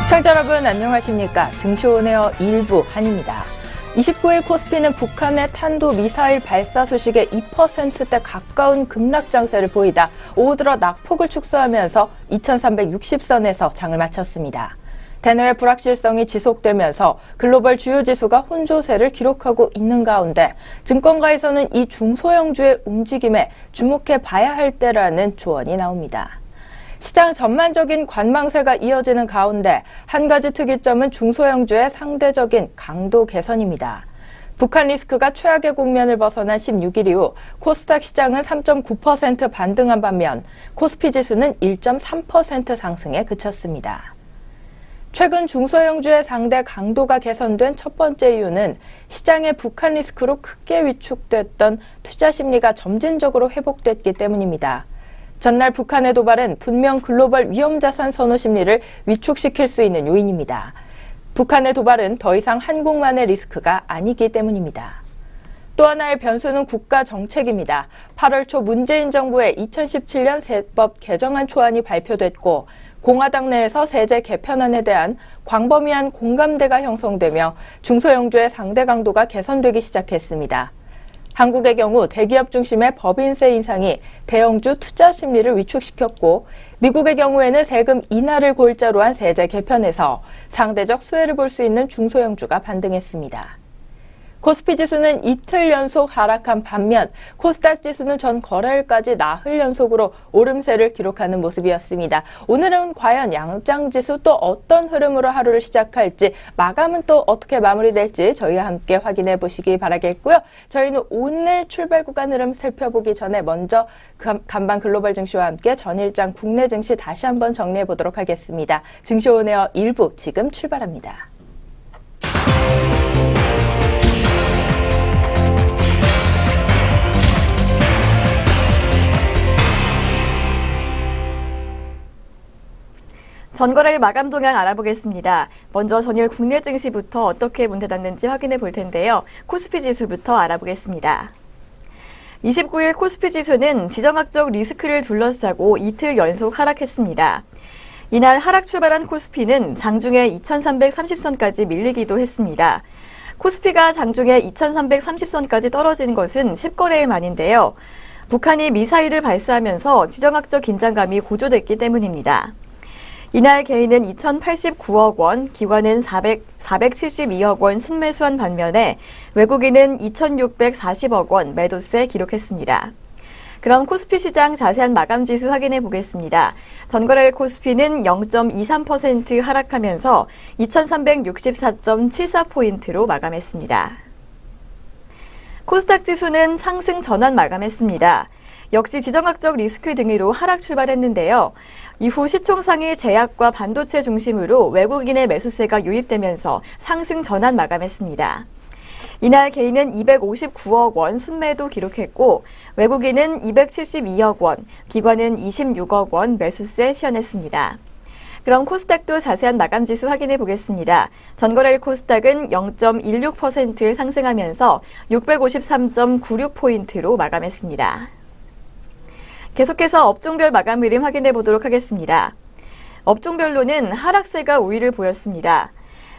시청자 여러분 안녕하십니까. 증시오네어 1부 한입니다. 29일 코스피는 북한의 탄도미사일 발사 소식에 2%대 가까운 급락 장세를 보이다 오후 들어 낙폭을 축소하면서 2360선에서 장을 마쳤습니다. 대내외 불확실성이 지속되면서 글로벌 주요 지수가 혼조세를 기록하고 있는 가운데 증권가에서는 이 중소형주의 움직임에 주목해 봐야 할 때라는 조언이 나옵니다. 시장 전반적인 관망세가 이어지는 가운데 한 가지 특이점은 중소형주의 상대적인 강도 개선입니다. 북한 리스크가 최악의 국면을 벗어난 16일 이후 코스닥 시장은 3.9% 반등한 반면 코스피 지수는 1.3% 상승에 그쳤습니다. 최근 중소형주의 상대 강도가 개선된 첫 번째 이유는 시장의 북한 리스크로 크게 위축됐던 투자 심리가 점진적으로 회복됐기 때문입니다. 전날 북한의 도발은 분명 글로벌 위험자산 선호 심리를 위축시킬 수 있는 요인입니다. 북한의 도발은 더 이상 한국만의 리스크가 아니기 때문입니다. 또 하나의 변수는 국가 정책입니다. 8월 초 문재인 정부의 2017년 세법 개정안 초안이 발표됐고 공화당 내에서 세제 개편안에 대한 광범위한 공감대가 형성되며 중소형주의 상대 강도가 개선되기 시작했습니다. 한국의 경우 대기업 중심의 법인세 인상이 대형주 투자 심리를 위축시켰고 미국의 경우에는 세금 인하를 골자로 한 세제 개편에서 상대적 수혜를 볼 수 있는 중소형주가 반등했습니다. 코스피 지수는 이틀 연속 하락한 반면 코스닥 지수는 전 거래일까지 나흘 연속으로 오름세를 기록하는 모습이었습니다. 오늘은 과연 양장지수 또 어떤 흐름으로 하루를 시작할지 마감은 또 어떻게 마무리될지 저희와 함께 확인해 보시기 바라겠고요. 저희는 오늘 출발 구간 흐름 살펴보기 전에 먼저 간방 글로벌 증시와 함께 전일장 국내 증시 다시 한번 정리해 보도록 하겠습니다. 증시오네어 1부 지금 출발합니다. 전거래일 마감 동향 알아보겠습니다. 먼저 전일 국내 증시부터 어떻게 문 닫았는지 확인해 볼 텐데요. 코스피 지수부터 알아보겠습니다. 29일 코스피 지수는 지정학적 리스크를 둘러싸고 이틀 연속 하락했습니다. 이날 하락 출발한 코스피는 장중에 2330선까지 밀리기도 했습니다. 코스피가 장중에 2330선까지 떨어진 것은 10거래일 만인데요. 북한이 미사일을 발사하면서 지정학적 긴장감이 고조됐기 때문입니다. 이날 개인은 2,089억 원, 기관은 472억 원 순매수한 반면에 외국인은 2,640억 원 매도세 기록했습니다. 그럼 코스피 시장 자세한 마감 지수 확인해 보겠습니다. 전거래일 코스피는 0.23% 하락하면서 2,364.74포인트로 마감했습니다. 코스닥 지수는 상승 전환 마감했습니다. 역시 지정학적 리스크 등으로 하락 출발했는데요. 이후 시총상위 제약과 반도체 중심으로 외국인의 매수세가 유입되면서 상승 전환 마감했습니다. 이날 개인은 259억 원 순매도 기록했고 외국인은 272억 원, 기관은 26억 원 매수세 시현했습니다. 그럼 코스닥도 자세한 마감 지수 확인해 보겠습니다. 전거래일 코스닥은 0.16% 상승하면서 653.96포인트로 마감했습니다. 계속해서 업종별 마감 흐름 확인해 보도록 하겠습니다. 업종별로는 하락세가 우위를 보였습니다.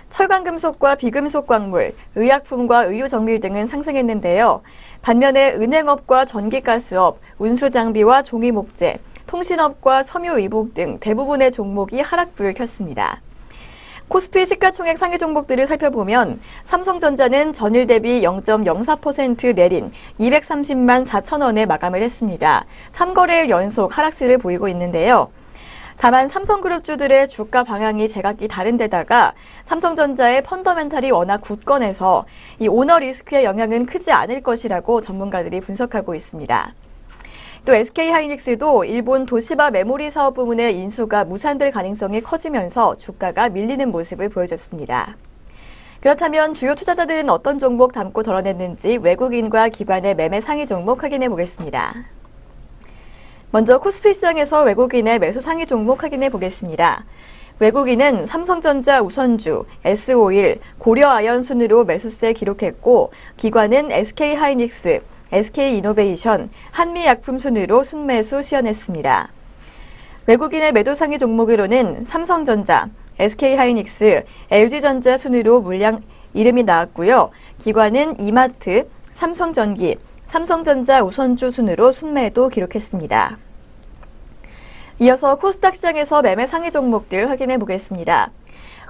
철강금속과 비금속 광물, 의약품과 의료정밀 등은 상승했는데요. 반면에 은행업과 전기가스업, 운수장비와 종이목재, 통신업과 섬유의복 등 대부분의 종목이 하락불을 켰습니다. 코스피 시가총액 상위 종목들을 살펴보면 삼성전자는 전일 대비 0.04% 내린 230만 4천 원에 마감을 했습니다. 3거래일 연속 하락세를 보이고 있는데요. 다만 삼성그룹주들의 주가 방향이 제각기 다른 데다가 삼성전자의 펀더멘탈이 워낙 굳건해서 이 오너 리스크의 영향은 크지 않을 것이라고 전문가들이 분석하고 있습니다. 또 SK하이닉스도 일본 도시바 메모리 사업 부문의 인수가 무산될 가능성이 커지면서 주가가 밀리는 모습을 보여줬습니다. 그렇다면 주요 투자자들은 어떤 종목 담고 덜어냈는지 외국인과 기관의 매매 상위 종목 확인해 보겠습니다. 먼저 코스피 시장에서 외국인의 매수 상위 종목 확인해 보겠습니다. 외국인은 삼성전자 우선주, S-오일, 고려아연 순으로 매수세 기록했고 기관은 SK하이닉스, SK이노베이션, 한미약품 순으로 순매수 시현했습니다. 외국인의 매도 상위 종목으로는 삼성전자, SK하이닉스, LG전자 순으로 물량 이름이 나왔고요. 기관은 이마트, 삼성전기, 삼성전자 우선주 순으로 순매도 기록했습니다. 이어서 코스닥 시장에서 매매 상위 종목들 확인해 보겠습니다.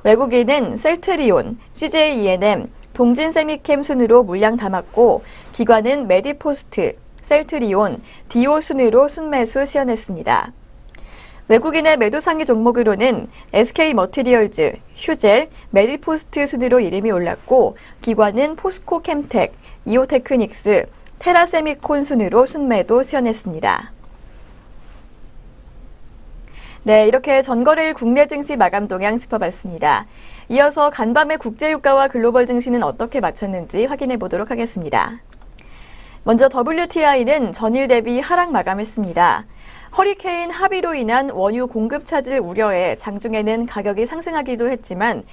외국인은 셀트리온, CJENM, 동진세미캠 순으로 물량 담았고 기관은 메디포스트, 셀트리온, 디오 순으로 순매수 시연했습니다. 외국인의 매도 상위 종목으로는 SK머티리얼즈, 휴젤, 메디포스트 순으로 이름이 올랐고 기관은 포스코캠텍, 이오테크닉스, 테라세미콘 순으로 순매도 시연했습니다. 네, 이렇게 전거래일 국내 증시 마감 동향 짚어봤습니다. 이어서 간밤의 국제유가와 글로벌 증시는 어떻게 마쳤는지 확인해 보도록 하겠습니다. 먼저 WTI는 전일 대비 하락 마감했습니다. 허리케인 하비로 인한 원유 공급 차질 우려에 장중에는 가격이 상승하기도 했지만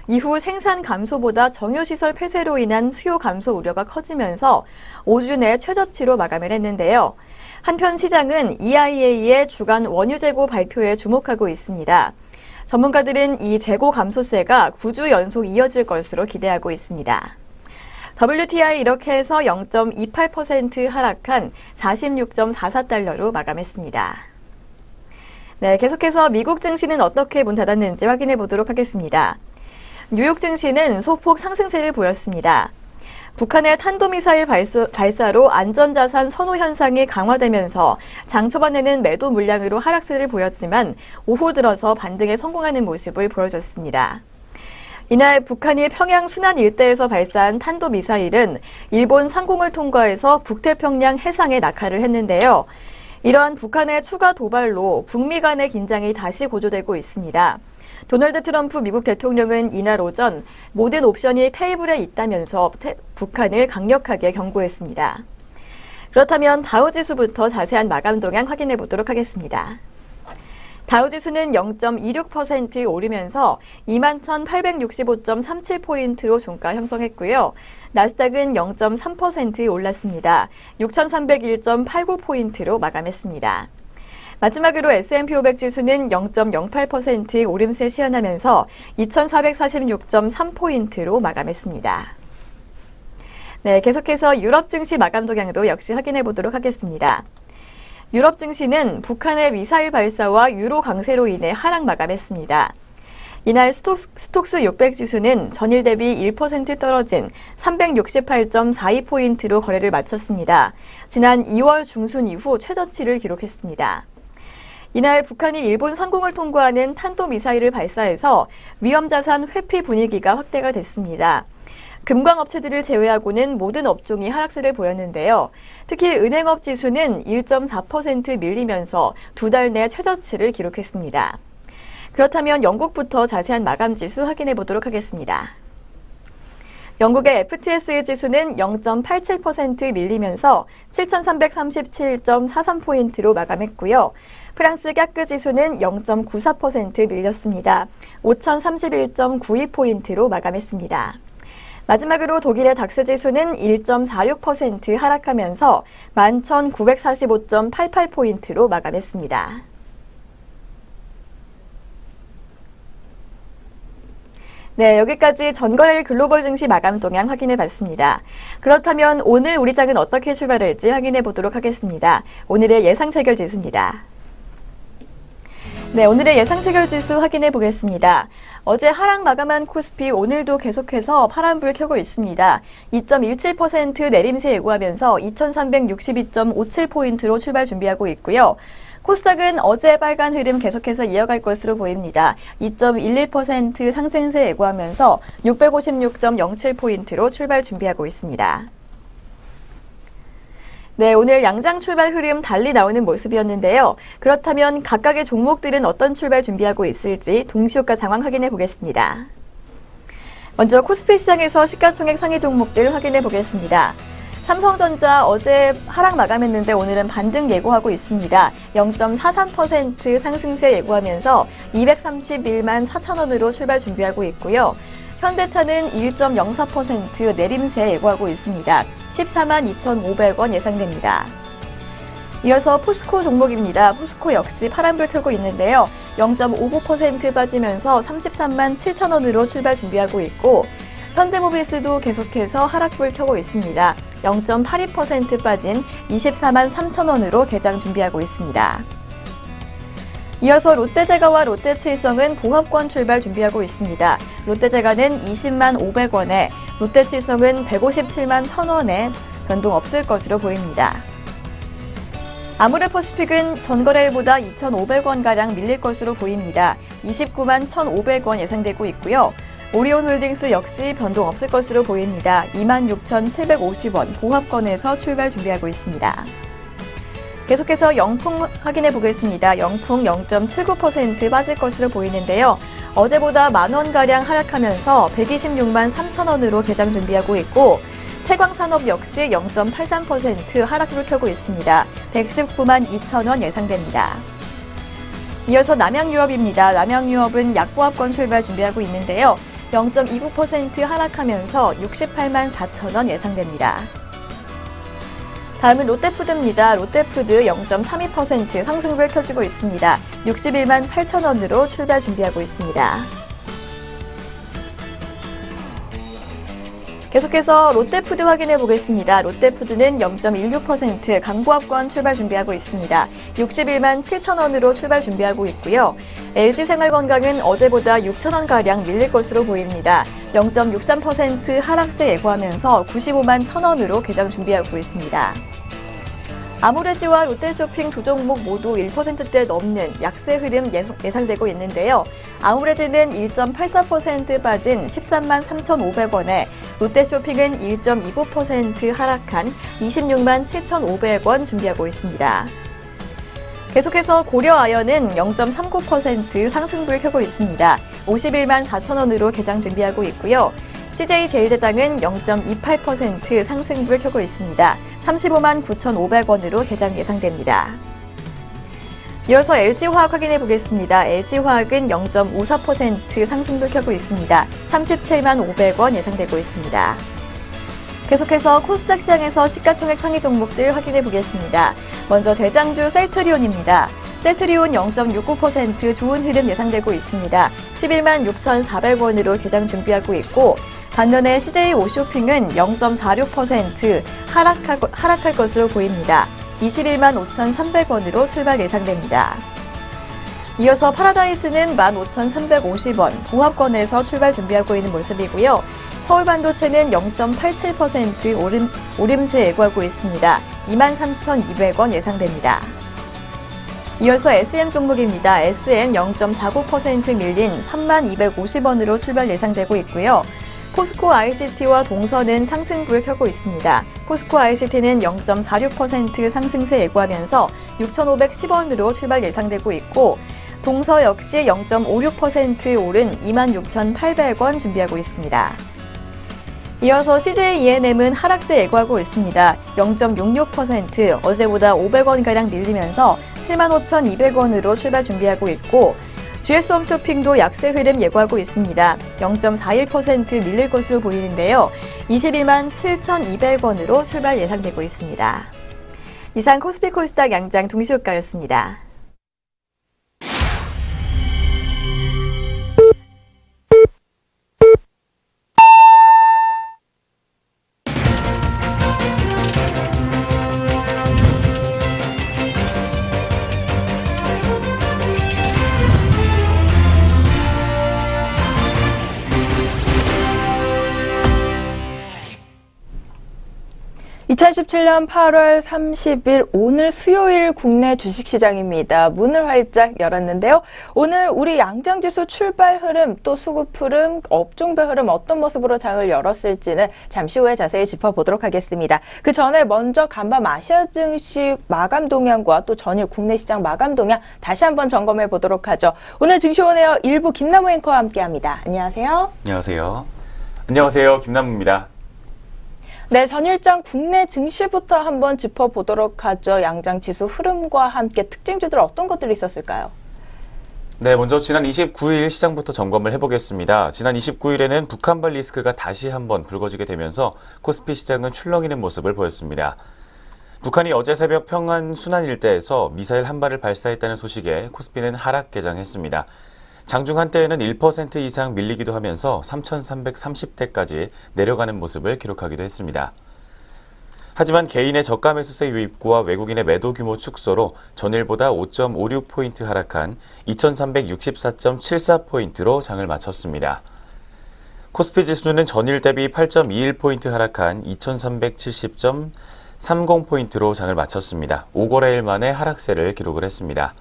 이후 생산 감소보다 정유시설 폐쇄로 인한 수요 감소 우려가 커지면서 5주 내 최저치로 마감을 했는데요. 한편 시장은 EIA의 주간 원유 재고 발표에 주목하고 있습니다. 전문가들은 이 재고 감소세가 9주 연속 이어질 것으로 기대하고 있습니다. WTI 이렇게 해서 0.28% 하락한 46.44달러로 마감했습니다. 네, 계속해서 미국 증시는 어떻게 문 닫았는지 확인해 보도록 하겠습니다. 뉴욕 증시는 소폭 상승세를 보였습니다. 북한의 탄도미사일 발사로 안전자산 선호 현상이 강화되면서 장 초반에는 매도 물량으로 하락세를 보였지만 오후 들어서 반등에 성공하는 모습을 보여줬습니다. 이날 북한이 평양 순안 일대에서 발사한 탄도미사일은 일본 상공을 통과해서 북태평양 해상에 낙하를 했는데요. 이러한 북한의 추가 도발로 북미 간의 긴장이 다시 고조되고 있습니다. 도널드 트럼프 미국 대통령은 이날 오전 모든 옵션이 테이블에 있다면서 북한을 강력하게 경고했습니다. 그렇다면 다우지수부터 자세한 마감 동향 확인해 보도록 하겠습니다. 다우지수는 0.26% 오르면서 21,865.37포인트로 종가 형성했고요. 나스닥은 0.3% 올랐습니다. 6,301.89포인트로 마감했습니다. 마지막으로 S&P 500 지수는 0.08% 오름세 시현하면서 2,446.3포인트로 마감했습니다. 네, 계속해서 유럽 증시 마감 동향도 역시 확인해 보도록 하겠습니다. 유럽 증시는 북한의 미사일 발사와 유로 강세로 인해 하락 마감했습니다. 이날 스톡스 600 지수는 전일 대비 1% 떨어진 368.42포인트로 거래를 마쳤습니다. 지난 2월 중순 이후 최저치를 기록했습니다. 이날 북한이 일본 상공을 통과하는 탄도미사일을 발사해서 위험자산 회피 분위기가 확대가 됐습니다. 금광업체들을 제외하고는 모든 업종이 하락세를 보였는데요. 특히 은행업 지수는 1.4% 밀리면서 두 달 내 최저치를 기록했습니다. 그렇다면 영국부터 자세한 마감 지수 확인해 보도록 하겠습니다. 영국의 FTSE 지수는 0.87% 밀리면서 7,337.43포인트로 마감했고요. 프랑스 깍그 지수는 0.94% 밀렸습니다. 5,031.92포인트로 마감했습니다. 마지막으로 독일의 닥스 지수는 1.46% 하락하면서 11,945.88포인트로 마감했습니다. 네, 여기까지 전거래일 글로벌 증시 마감 동향 확인해 봤습니다. 그렇다면 오늘 우리 장은 어떻게 출발할지 확인해 보도록 하겠습니다. 오늘의 예상 체결 지수입니다. 네, 오늘의 예상 체결 지수 확인해 보겠습니다. 어제 하락 마감한 코스피 오늘도 계속해서 파란불 켜고 있습니다. 2.17% 내림세 예고하면서 2,362.57포인트로 출발 준비하고 있고요. 코스닥은 어제 빨간 흐름 계속해서 이어갈 것으로 보입니다. 2.11% 상승세 예고하면서 656.07포인트로 출발 준비하고 있습니다. 네, 오늘 양장 출발 흐름 달리 나오는 모습이었는데요. 그렇다면 각각의 종목들은 어떤 출발 준비하고 있을지 동시효과 상황 확인해 보겠습니다. 먼저 코스피 시장에서 시가총액 상위 종목들 확인해 보겠습니다. 삼성전자 어제 하락 마감했는데 오늘은 반등 예고하고 있습니다. 0.43% 상승세 예고하면서 231만 4천원으로 출발 준비하고 있고요. 현대차는 1.04% 내림세 예고하고 있습니다. 14만 2,500원 예상됩니다. 이어서 포스코 종목입니다. 포스코 역시 파란불 켜고 있는데요. 0.59% 빠지면서 33만 7천 원으로 출발 준비하고 있고 현대모비스도 계속해서 하락불 켜고 있습니다. 0.82% 빠진 24만 3천 원으로 개장 준비하고 있습니다. 이어서 롯데제과와 롯데칠성은 봉합권 출발 준비하고 있습니다. 롯데제과는 20만 500원에 롯데칠성은 157만 1,000원에 변동 없을 것으로 보입니다. 아모레퍼시픽은 전거래일보다 2,500원가량 밀릴 것으로 보입니다. 29만 1,500원 예상되고 있고요. 오리온홀딩스 역시 변동 없을 것으로 보입니다. 26,750원 봉합권에서 출발 준비하고 있습니다. 계속해서 영풍 확인해 보겠습니다. 영풍 0.79% 빠질 것으로 보이는데요. 어제보다 만원가량 하락하면서 126만 3천 원으로 개장 준비하고 있고 태광산업 역시 0.83% 하락을 켜고 있습니다. 119만 2천 원 예상됩니다. 이어서 남양유업입니다. 남양유업은 약보합권 출발 준비하고 있는데요. 0.29% 하락하면서 68만 4천 원 예상됩니다. 다음은 롯데푸드입니다. 롯데푸드 0.32% 상승을 켜지고 있습니다. 61만 8천 원으로 출발 준비하고 있습니다. 계속해서 롯데푸드 확인해 보겠습니다. 롯데푸드는 0.16% 강보합권 출발 준비하고 있습니다. 61만 7천 원으로 출발 준비하고 있고요. LG생활건강은 어제보다 6천 원가량 밀릴 것으로 보입니다. 0.63% 하락세 예고하면서 95만 1천 원으로 개장 준비하고 있습니다. 아모레지와 롯데쇼핑 두 종목 모두 1%대 넘는 약세 흐름 예상되고 있는데요. 아모레지는 1.84% 빠진 13만 3,500원에 롯데쇼핑은 1.29% 하락한 26만 7,500원 준비하고 있습니다. 계속해서 고려아연은 0.39% 상승불 켜고 있습니다. 51만 4천 원으로 개장 준비하고 있고요. CJ제일제당은 0.28% 상승불 켜고 있습니다. 35만 9,500원으로 개장 예상됩니다. 이어서 LG화학 확인해 보겠습니다. LG화학은 0.54% 상승불 켜고 있습니다. 37만 500원 예상되고 있습니다. 계속해서 코스닥 시장에서 시가총액 상위 종목들 확인해 보겠습니다. 먼저 대장주 셀트리온입니다. 셀트리온 0.69% 좋은 흐름 예상되고 있습니다. 11만 6,400원으로 개장 준비하고 있고 반면에 CJ 오쇼핑은 0.46% 하락할 것으로 보입니다. 21만 5,300원으로 출발 예상됩니다. 이어서 파라다이스는 15,350원 봉합권에서 출발 준비하고 있는 모습이고요. 서울반도체는 0.87% 오름세 예고하고 있습니다. 23,200원 예상됩니다. 이어서 SM 종목입니다. SM 0.49% 밀린 3,250원으로 출발 예상되고 있고요. 포스코 ICT와 동서는 상승불을 켜고 있습니다. 포스코 ICT는 0.46% 상승세 예고하면서 6,510원으로 출발 예상되고 있고 동서 역시 0.56% 오른 26,800원 준비하고 있습니다. 이어서 CJ ENM은 하락세 예고하고 있습니다. 0.66% 어제보다 500원가량 밀리면서 75,200원으로 출발 준비하고 있고 GS홈쇼핑도 약세 흐름 예고하고 있습니다. 0.41% 밀릴 것으로 보이는데요. 21만 7,200원으로 출발 예상되고 있습니다. 이상 코스피 코스닥 양장 동시효과였습니다. (2017년 8월 30일) 오늘 수요일 국내 주식시장입니다. 문을 활짝 열었는데요. 오늘 우리 양장지수 출발 흐름, 또 수급 흐름, 업종별 흐름 어떤 모습으로 장을 열었을지는 잠시 후에 자세히 짚어보도록 하겠습니다. 그 전에 먼저 간밤 아시아 증시 마감 동향과 또 전일 국내 시장 마감 동향 다시 한번 점검해 보도록 하죠. 오늘 증시원에어 일부 김남우 앵커와 함께합니다. 안녕하세요. 안녕하세요. 안녕하세요. 김남우입니다. 네, 전일장 국내 증시부터 한번 짚어보도록 하죠. 양장지수 흐름과 함께 특징주들 어떤 것들이 있었을까요? 네, 먼저 지난 29일 시장부터 점검을 해보겠습니다. 지난 29일에는 북한발 리스크가 다시 한번 불거지게 되면서 코스피 시장은 출렁이는 모습을 보였습니다. 북한이 어제 새벽 평안 순안 일대에서 미사일 한 발을 발사했다는 소식에 코스피는 하락 개장했습니다. 장중 한때에는 1% 이상 밀리기도 하면서 3,330대까지 내려가는 모습을 기록하기도 했습니다. 하지만 개인의 저가 매수세 유입과 외국인의 매도 규모 축소로 전일보다 5.56포인트 하락한 2,364.74포인트로 장을 마쳤습니다. 코스피 지수는 전일 대비 8.21포인트 하락한 2,370.30포인트로 장을 마쳤습니다. 5거래일 만에 하락세를 기록을 했습니다.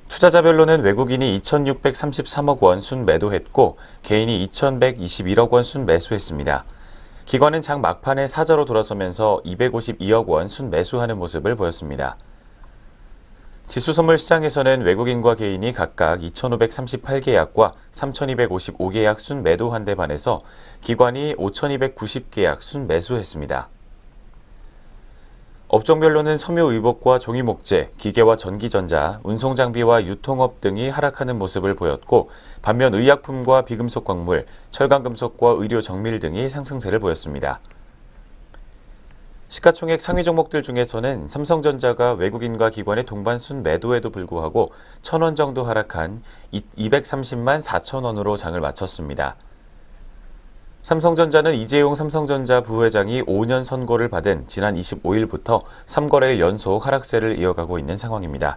투자자별로는 외국인이 2,633억 원 순매도했고 개인이 2,121억 원 순매수했습니다. 기관은 장 막판에 사저로 돌아서면서 252억 원 순매수하는 모습을 보였습니다. 지수 선물 시장에서는 외국인과 개인이 각각 2,538계약과 3,255계약 순매도한 데 반해서 기관이 5,290계약 순매수했습니다. 업종별로는 섬유의복과 종이목재, 기계와 전기전자, 운송장비와 유통업 등이 하락하는 모습을 보였고 반면 의약품과 비금속 광물, 철강금속과 의료정밀 등이 상승세를 보였습니다. 시가총액 상위 종목들 중에서는 삼성전자가 외국인과 기관의 동반 순매도에도 불구하고 1,000원 정도 하락한 230만 4천원으로 장을 마쳤습니다. 삼성전자는 이재용 삼성전자 부회장이 5년 선고를 받은 지난 25일부터 3거래일 연속 하락세를 이어가고 있는 상황입니다.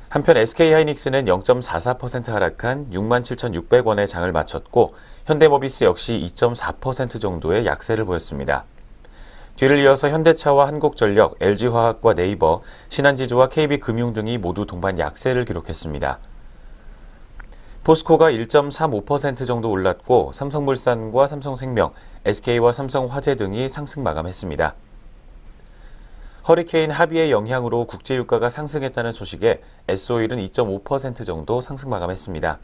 한편 SK하이닉스는 0.44% 하락한 67,600원의 장을 마쳤고 현대모비스 역시 2.4% 정도의 약세를 보였습니다. 뒤를 이어서 현대차와 한국전력, LG화학과 네이버, 신한지주와 KB금융 등이 모두 동반 약세를 기록했습니다. 포스코가 1.35% 정도 올랐고 삼성물산과 삼성생명, SK와 삼성화재 등이 상승 마감했습니다. 허리케인 하비의 영향으로 국제유가가 상승했다는 소식에 S오일은 2.5% 정도 상승 마감했습니다.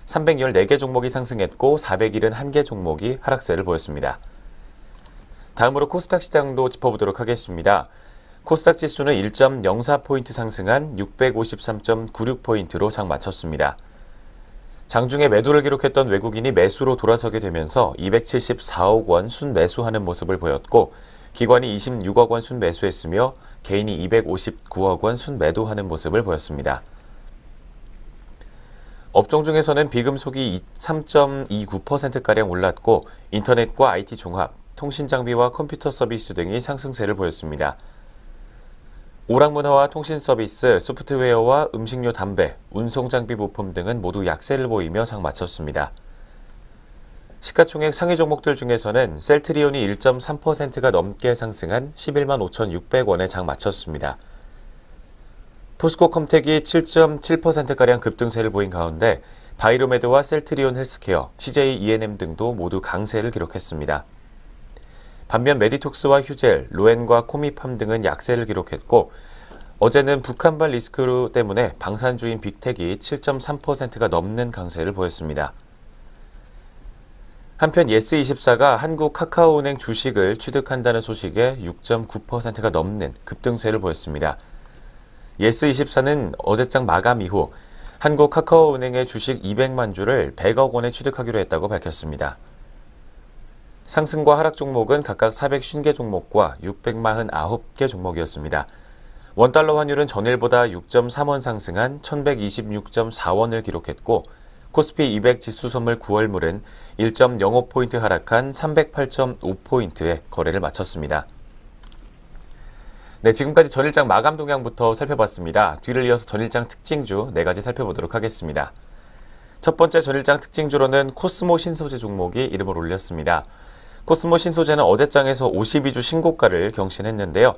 314개 종목이 상승했고 471개 종목이 하락세를 보였습니다. 다음으로 코스닥 시장도 짚어보도록 하겠습니다. 코스닥 지수는 1.04포인트 상승한 653.96포인트로 장 마쳤습니다. 장중에 매도를 기록했던 외국인이 매수로 돌아서게 되면서 274억 원 순매수하는 모습을 보였고 기관이 26억 원 순매수했으며 개인이 259억 원 순매도하는 모습을 보였습니다. 업종 중에서는 비금속이 3.29%가량 올랐고 인터넷과 IT 종합, 통신장비와 컴퓨터 서비스 등이 상승세를 보였습니다. 오락문화와 통신서비스, 소프트웨어와 음식료 담배, 운송장비 부품 등은 모두 약세를 보이며 장 마쳤습니다. 시가총액 상위 종목들 중에서는 셀트리온이 1.3%가 넘게 상승한 11만 5,600원에 장 마쳤습니다. 포스코컴텍이 7.7%가량 급등세를 보인 가운데 바이로메드와 셀트리온 헬스케어, CJ E&M 등도 모두 강세를 기록했습니다. 반면 메디톡스와 휴젤, 로엔과 코미팜 등은 약세를 기록했고 어제는 북한발 리스크 때문에 방산주인 빅텍이 7.3%가 넘는 강세를 보였습니다. 한편 예스24가 한국 카카오은행 주식을 취득한다는 소식에 6.9%가 넘는 급등세를 보였습니다. 예스24는 어제장 마감 이후 한국 카카오은행의 주식 200만 주를 100억 원에 취득하기로 했다고 밝혔습니다. 상승과 하락 종목은 각각 450개 종목과 649개 종목이었습니다. 원달러 환율은 전일보다 6.3원 상승한 1126.4원을 기록했고 코스피 200 지수 선물 9월물은 1.05포인트 하락한 308.5포인트에 거래를 마쳤습니다. 네, 지금까지 전일장 마감 동향부터 살펴봤습니다. 뒤를 이어서 전일장 특징주 4가지 살펴보도록 하겠습니다. 첫 번째 전일장 특징주로는 코스모 신소재 종목이 이름을 올렸습니다. 코스모 신소재는 어제장에서 52주 신고가를 경신했는데요.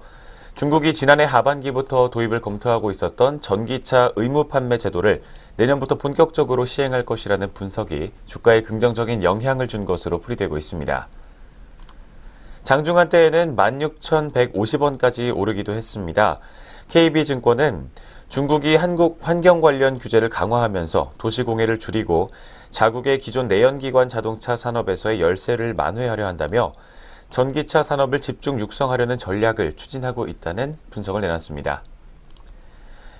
중국이 지난해 하반기부터 도입을 검토하고 있었던 전기차 의무 판매 제도를 내년부터 본격적으로 시행할 것이라는 분석이 주가에 긍정적인 영향을 준 것으로 풀이되고 있습니다. 장중 한때에는 16,150원까지 오르기도 했습니다. KB증권은 중국이 한국 환경 관련 규제를 강화하면서 도시공해를 줄이고 자국의 기존 내연기관 자동차 산업에서의 열세를 만회하려 한다며 전기차 산업을 집중 육성하려는 전략을 추진하고 있다는 분석을 내놨습니다.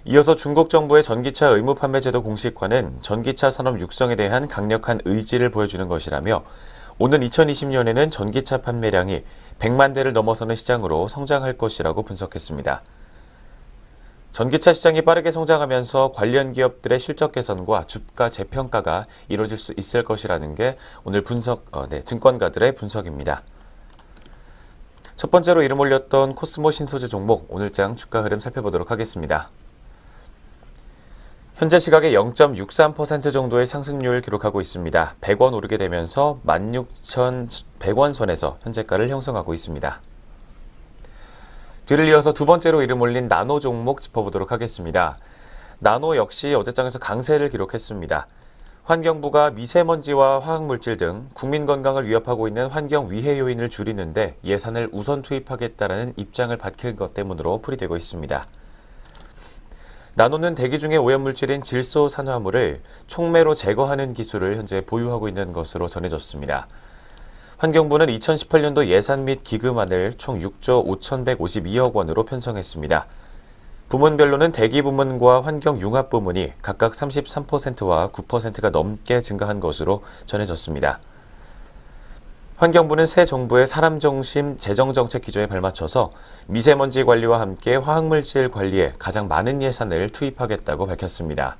이어서 중국 정부의 전기차 의무 판매 제도 공식화는 전기차 산업 육성에 대한 강력한 의지를 보여주는 것이라며 오는 2020년에는 전기차 판매량이 100만 대를 넘어서는 시장으로 성장할 것이라고 분석했습니다. 전기차 시장이 빠르게 성장하면서 관련 기업들의 실적 개선과 주가 재평가가 이루어질 수 있을 것이라는 게 오늘 증권가들의 분석입니다. 첫 번째로 이름 올렸던 코스모 신소재 종목 오늘장 주가 흐름 살펴보도록 하겠습니다. 현재 시각에 0.63% 정도의 상승률을 기록하고 있습니다. 100원 오르게 되면서 16,100원 선에서 현재가를 형성하고 있습니다. 뒤를 이어서 두 번째로 이름 올린 나노 종목 짚어보도록 하겠습니다. 나노 역시 어제장에서 강세를 기록했습니다. 환경부가 미세먼지와 화학물질 등 국민 건강을 위협하고 있는 환경 위해 요인을 줄이는데 예산을 우선 투입하겠다는 입장을 밝힌 것 때문으로 풀이되고 있습니다. 나노는 대기 중의 오염물질인 질소산화물을 촉매로 제거하는 기술을 현재 보유하고 있는 것으로 전해졌습니다. 환경부는 2018년도 예산 및 기금안을 총 6조 5,152억 원으로 편성했습니다. 부문별로는 대기 부문과 환경 융합 부문이 각각 33%와 9%가 넘게 증가한 것으로 전해졌습니다. 환경부는 새 정부의 사람 중심 재정 정책 기조에 발맞춰서 미세먼지 관리와 함께 화학물질 관리에 가장 많은 예산을 투입하겠다고 밝혔습니다.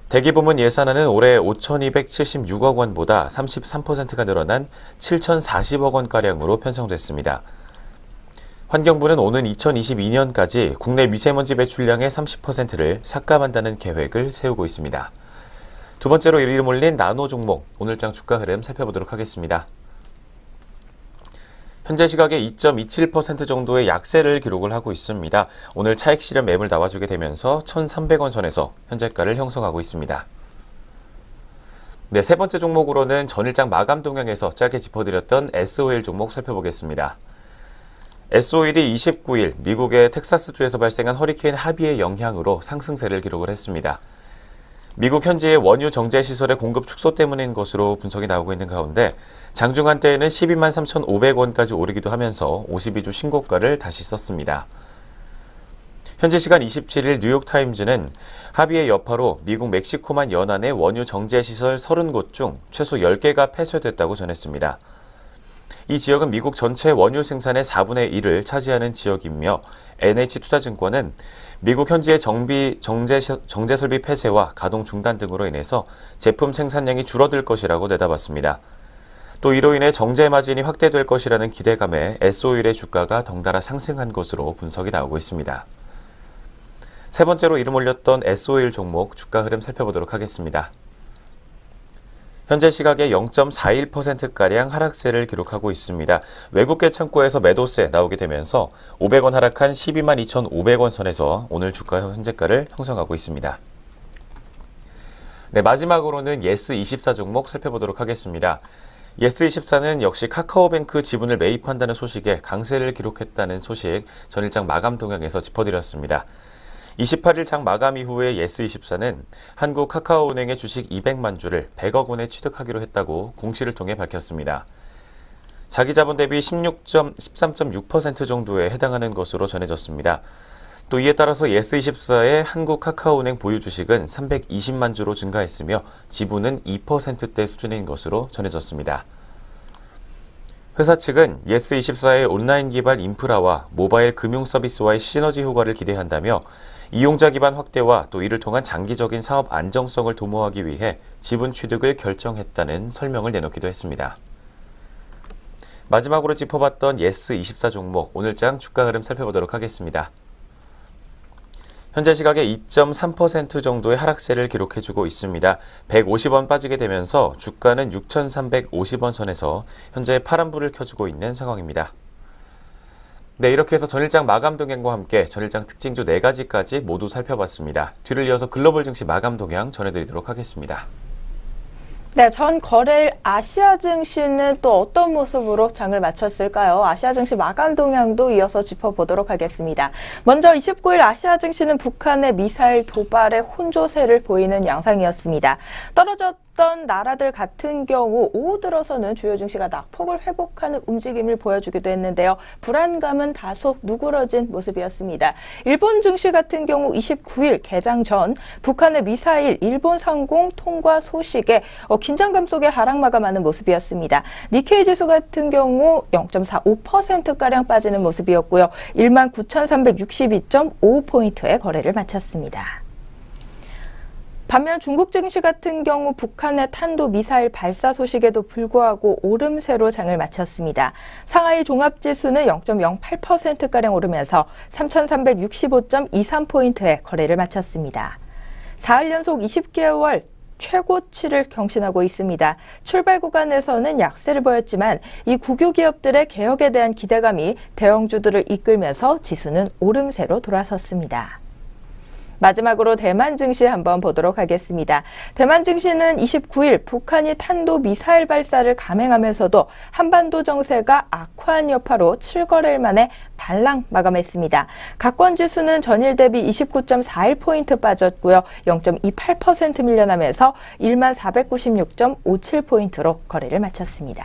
대기부문 예산안은 올해 5,276억 원보다 33%가 늘어난 7,040억 원가량으로 편성됐습니다. 환경부는 오는 2022년까지 국내 미세먼지 배출량의 30%를 삭감한다는 계획을 세우고 있습니다. 두 번째로 이름 올린 나노 종목, 오늘장 주가 흐름 살펴보도록 하겠습니다. 현재 시각에 2.27% 정도의 약세를 기록을 하고 있습니다. 오늘 차익 실현 매물 나와주게 되면서 1,300원 선에서 현재가를 형성하고 있습니다. 네, 세 번째 종목으로는 전일장 마감 동향에서 짧게 짚어드렸던 S-오일 종목 살펴보겠습니다. S-오일이 29일 미국의 텍사스주에서 발생한 허리케인 하비의 영향으로 상승세를 기록을 했습니다. 미국 현지의 원유 정제 시설의 공급 축소 때문인 것으로 분석이 나오고 있는 가운데 장중 한때에는 12만 3,500원까지 오르기도 하면서 52주 신고가를 다시 썼습니다. 현지 시간 27일 뉴욕타임즈는 합의의 여파로 미국 멕시코만 연안의 원유 정제 시설 30곳 중 최소 10개가 폐쇄됐다고 전했습니다. 이 지역은 미국 전체 원유 생산의 4분의 1을 차지하는 지역이며 NH투자증권은 미국 현지의 정제 설비 폐쇄와 가동 중단 등으로 인해서 제품 생산량이 줄어들 것이라고 내다봤습니다. 또 이로 인해 정제 마진이 확대될 것이라는 기대감에 S-오일의 주가가 덩달아 상승한 것으로 분석이 나오고 있습니다. 세 번째로 이름 올렸던 S-오일 종목 주가 흐름 살펴보도록 하겠습니다. 현재 시각에 0.41%가량 하락세를 기록하고 있습니다. 외국계 창구에서 매도세 나오게 되면서 500원 하락한 12만 2,500원 선에서 오늘 주가 현재가를 형성하고 있습니다. 네, 마지막으로는 예스24 종목 살펴보도록 하겠습니다. 예스24는 역시 카카오뱅크 지분을 매입한다는 소식에 강세를 기록했다는 소식 전일장 마감 동향에서 짚어드렸습니다. 28일 장 마감 이후에 예스24는 한국 카카오은행의 주식 200만 주를 100억 원에 취득하기로 했다고 공시를 통해 밝혔습니다. 자기 자본 대비 13.6% 정도에 해당하는 것으로 전해졌습니다. 또 이에 따라서 예스24의 한국 카카오은행 보유 주식은 320만 주로 증가했으며 지분은 2%대 수준인 것으로 전해졌습니다. 회사 측은 예스24의 온라인 기반 인프라와 모바일 금융 서비스와의 시너지 효과를 기대한다며 이용자 기반 확대와 또 이를 통한 장기적인 사업 안정성을 도모하기 위해 지분 취득을 결정했다는 설명을 내놓기도 했습니다. 마지막으로 짚어봤던 예스24 종목 오늘장 주가 흐름 살펴보도록 하겠습니다. 현재 시각에 2.3% 정도의 하락세를 기록해주고 있습니다. 150원 빠지게 되면서 주가는 6,350원 선에서 현재 파란불을 켜주고 있는 상황입니다. 네, 이렇게 해서 전일장 마감 동향과 함께 전일장 특징주 4가지까지 모두 살펴봤습니다. 뒤를 이어서 글로벌 증시 마감 동향 전해드리도록 하겠습니다. 네, 전 거래일 아시아 증시는 또 어떤 모습으로 장을 마쳤을까요? 아시아 증시 마감 동향도 이어서 짚어보도록 하겠습니다. 먼저 29일 아시아 증시는 북한의 미사일 도발에 혼조세를 보이는 양상이었습니다. 떨어졌던 없던 나라들 같은 경우 오후 들어서는 주요 증시가 낙폭을 회복하는 움직임을 보여주기도 했는데요. 불안감은 다소 누그러진 모습이었습니다. 일본 증시 같은 경우 29일 개장 전 북한의 미사일 일본 상공 통과 소식에 긴장감 속에 하락 마감하는 모습이었습니다. 니케이 지수 같은 경우 0.45%가량 빠지는 모습이었고요. 19,362.5포인트의 거래를 마쳤습니다. 반면 중국 증시 같은 경우 북한의 탄도미사일 발사 소식에도 불구하고 오름세로 장을 마쳤습니다. 상하이 종합지수는 0.08%가량 오르면서 3,365.23포인트의 거래를 마쳤습니다. 사흘 연속 20개월 최고치를 경신하고 있습니다. 출발 구간에서는 약세를 보였지만 이 국유 기업들의 개혁에 대한 기대감이 대형주들을 이끌면서 지수는 오름세로 돌아섰습니다. 마지막으로 대만 증시 한번 보도록 하겠습니다. 대만 증시는 29일 북한이 탄도미사일 발사를 감행하면서도 한반도 정세가 악화한 여파로 7거래일 만에 반락 마감했습니다. 각권 지수는 전일 대비 29.41포인트 빠졌고요. 0.28% 밀려나면서 1496.57포인트로 거래를 마쳤습니다.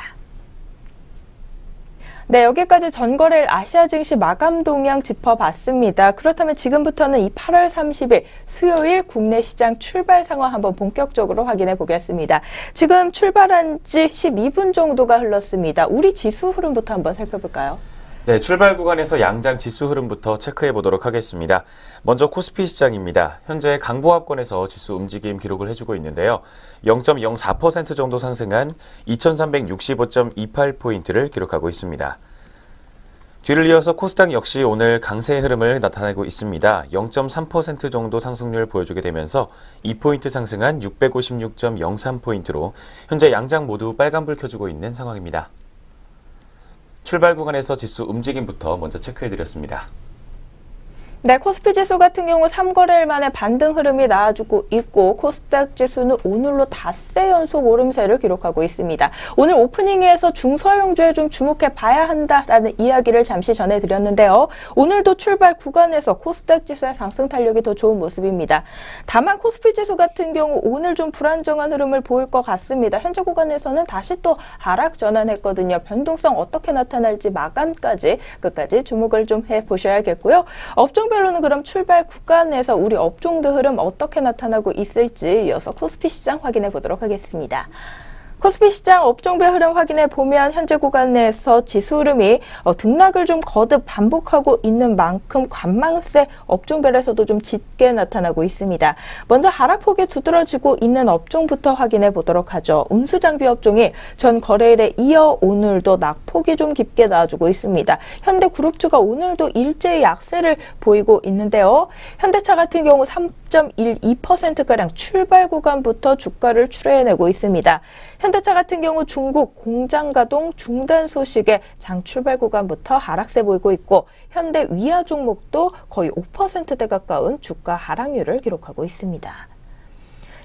네, 여기까지 전거래일 아시아 증시 마감 동향 짚어봤습니다. 그렇다면 지금부터는 이 8월 30일 수요일 국내 시장 출발 상황 한번 본격적으로 확인해 보겠습니다. 지금 출발한 지 12분 정도가 흘렀습니다. 우리 지수 흐름부터 한번 살펴볼까요? 네, 출발 구간에서 양장 지수 흐름부터 체크해 보도록 하겠습니다. 먼저 코스피 시장입니다. 현재 강보합권에서 지수 움직임 기록을 해주고 있는데요. 0.04% 정도 상승한 2365.28포인트를 기록하고 있습니다. 뒤를 이어서 코스닥 역시 오늘 강세의 흐름을 나타내고 있습니다. 0.3% 정도 상승률 보여주게 되면서 2포인트 상승한 656.03포인트로 현재 양장 모두 빨간불 켜주고 있는 상황입니다. 출발 구간에서 지수 움직임부터 먼저 체크해드렸습니다. 네, 코스피 지수 같은 경우 3거래일 만에 반등 흐름이 나와주고 있고 코스닥 지수는 오늘로 닷새 연속 오름세를 기록하고 있습니다. 오늘 오프닝에서 중소형주에 좀 주목해 봐야 한다라는 이야기를 잠시 전해드렸는데요. 오늘도 출발 구간에서 코스닥 지수의 상승 탄력이 더 좋은 모습입니다. 다만 코스피 지수 같은 경우 오늘 좀 불안정한 흐름을 보일 것 같습니다. 현재 구간에서는 다시 또 하락 전환했거든요. 변동성 어떻게 나타날지 마감까지 끝까지 주목을 좀 해보셔야겠고요. 업종별로는 그럼 출발 구간에서 우리 업종들 흐름 어떻게 나타나고 있을지 이어서 코스피 시장 확인해 보도록 하겠습니다. 코스피 시장 업종별 흐름 확인해 보면 현재 구간 내에서 지수 흐름이 등락을 좀 거듭 반복하고 있는 만큼 관망세 업종별에서도 좀 짙게 나타나고 있습니다. 먼저 하락폭이 두드러지고 있는 업종부터 확인해 보도록 하죠. 운수장비 업종이 전 거래일에 이어 오늘도 낙폭이 좀 깊게 나와주고 있습니다. 현대그룹주가 오늘도 일제히 약세를 보이고 있는데요. 현대차 같은 경우 3.12%가량 출발 구간부터 주가를 추려내고 있습니다. 현대차 같은 경우 중국 공장 가동 중단 소식에 장 출발 구간부터 하락세 보이고 있고 현대 위아 종목도 거의 5%대 가까운 주가 하락률을 기록하고 있습니다.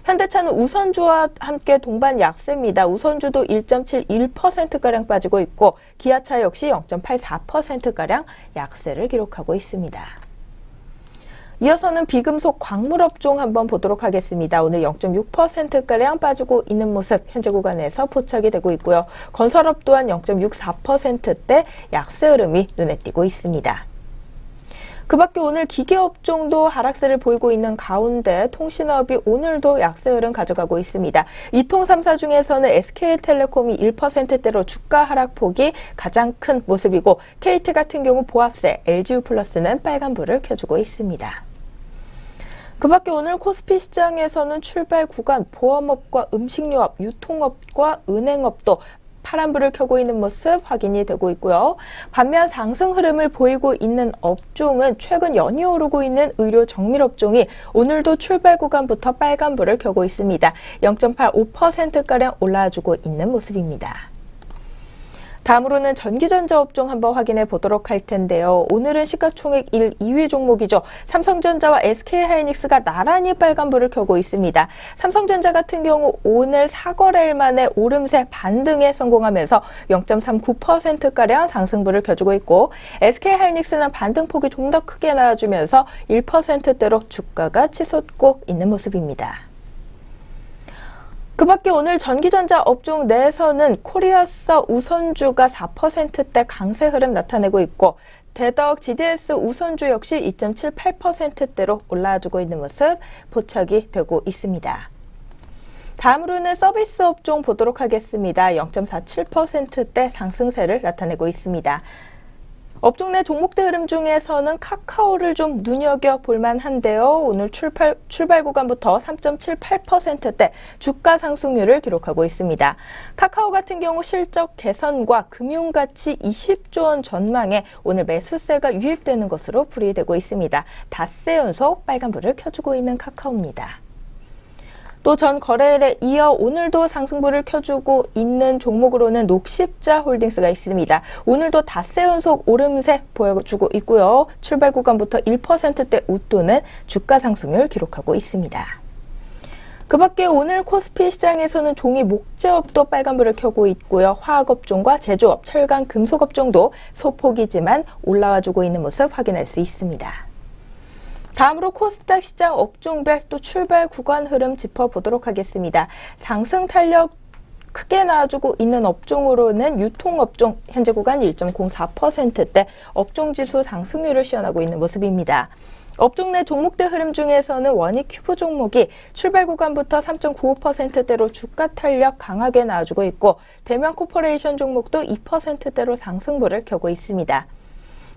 현대차는 우선주와 함께 동반 약세입니다. 우선주도 1.71%가량 빠지고 있고 기아차 역시 0.84%가량 약세를 기록하고 있습니다. 이어서는 비금속 광물업종 한번 보도록 하겠습니다. 오늘 0.6%가량 빠지고 있는 모습 현재 구간에서 포착이 되고 있고요. 건설업 또한 0.64%대 약세 흐름이 눈에 띄고 있습니다. 그 밖에 오늘 기계업종도 하락세를 보이고 있는 가운데 통신업이 오늘도 약세 흐름 가져가고 있습니다. 이통 3사 중에서는 SK텔레콤이 1%대로 주가 하락폭이 가장 큰 모습이고 KT 같은 경우 보합세, LG유플러스는 빨간불을 켜주고 있습니다. 그 밖에 오늘 코스피 시장에서는 출발 구간 보험업과 음식료업, 유통업과 은행업도 파란불을 켜고 있는 모습 확인이 되고 있고요. 반면 상승 흐름을 보이고 있는 업종은 최근 연이 오르고 있는 의료 정밀업종이 오늘도 출발 구간부터 빨간불을 켜고 있습니다. 0.85%가량 올라와주고 있는 모습입니다. 다음으로는 전기전자 업종 한번 확인해 보도록 할 텐데요. 오늘은 시가총액 1, 2위 종목이죠. 삼성전자와 SK하이닉스가 나란히 빨간불을 켜고 있습니다. 삼성전자 같은 경우 오늘 4거래일 만에 오름세 반등에 성공하면서 0.39%가량 상승불을 켜주고 있고 SK하이닉스는 반등폭이 좀 더 크게 나와주면서 1%대로 주가가 치솟고 있는 모습입니다. 그 밖에 오늘 전기전자 업종 내에서는 코리아서 우선주가 4%대 강세 흐름 나타내고 있고 대덕 GDS 우선주 역시 2.78%대로 올라와주고 있는 모습 포착이 되고 있습니다. 다음으로는 서비스 업종 보도록 하겠습니다. 0.47%대 상승세를 나타내고 있습니다. 업종 내 종목대 흐름 중에서는 카카오를 좀 눈여겨볼 만한데요. 오늘 출발 구간부터 3.78%대 주가 상승률을 기록하고 있습니다. 카카오 같은 경우 실적 개선과 금융가치 20조 원 전망에 오늘 매수세가 유입되는 것으로 풀이되고 있습니다. 닷새 연속 빨간불을 켜주고 있는 카카오입니다. 또 전 거래일에 이어 오늘도 상승불을 켜주고 있는 종목으로는 녹십자 홀딩스가 있습니다. 오늘도 닷새 연속 오름세 보여주고 있고요. 출발 구간부터 1%대 웃도는 주가 상승률 기록하고 있습니다. 그 밖에 오늘 코스피 시장에서는 종이 목재업도 빨간불을 켜고 있고요. 화학업종과 제조업, 철강, 금속업종도 소폭이지만 올라와주고 있는 모습 확인할 수 있습니다. 다음으로 코스닥 시장 업종별 또 출발 구간 흐름 짚어보도록 하겠습니다. 상승 탄력 크게 나와주고 있는 업종으로는 유통업종 현재 구간 1.04%대 업종지수 상승률을 시현하고 있는 모습입니다. 업종 내 종목대 흐름 중에서는 원익 큐브 종목이 출발 구간부터 3.95%대로 주가 탄력 강하게 나와주고 있고 대명 코퍼레이션 종목도 2%대로 상승불을 켜고 있습니다.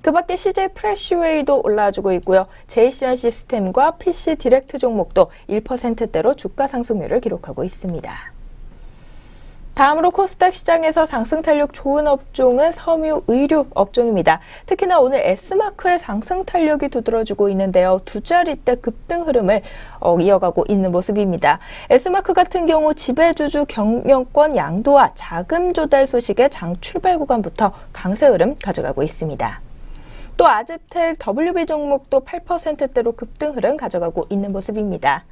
그 밖에 CJ 프레시웨이도 올라와주고 있고요. 제이시언 시스템과 PC 디렉트 종목도 1%대로 주가 상승률을 기록하고 있습니다. 다음으로 코스닥 시장에서 상승 탄력 좋은 업종은 섬유 의류 업종입니다. 특히나 오늘 S마크의 상승 탄력이 두드러지고 있는데요. 두 자릿대 급등 흐름을 이어가고 있는 모습입니다. S마크 같은 경우 지배주주 경영권 양도와 자금 조달 소식에 장 출발 구간부터 강세 흐름 가져가고 있습니다. 또 아즈텍 WB 종목도 8%대로 급등 흐름 가져가고 있는 모습입니다.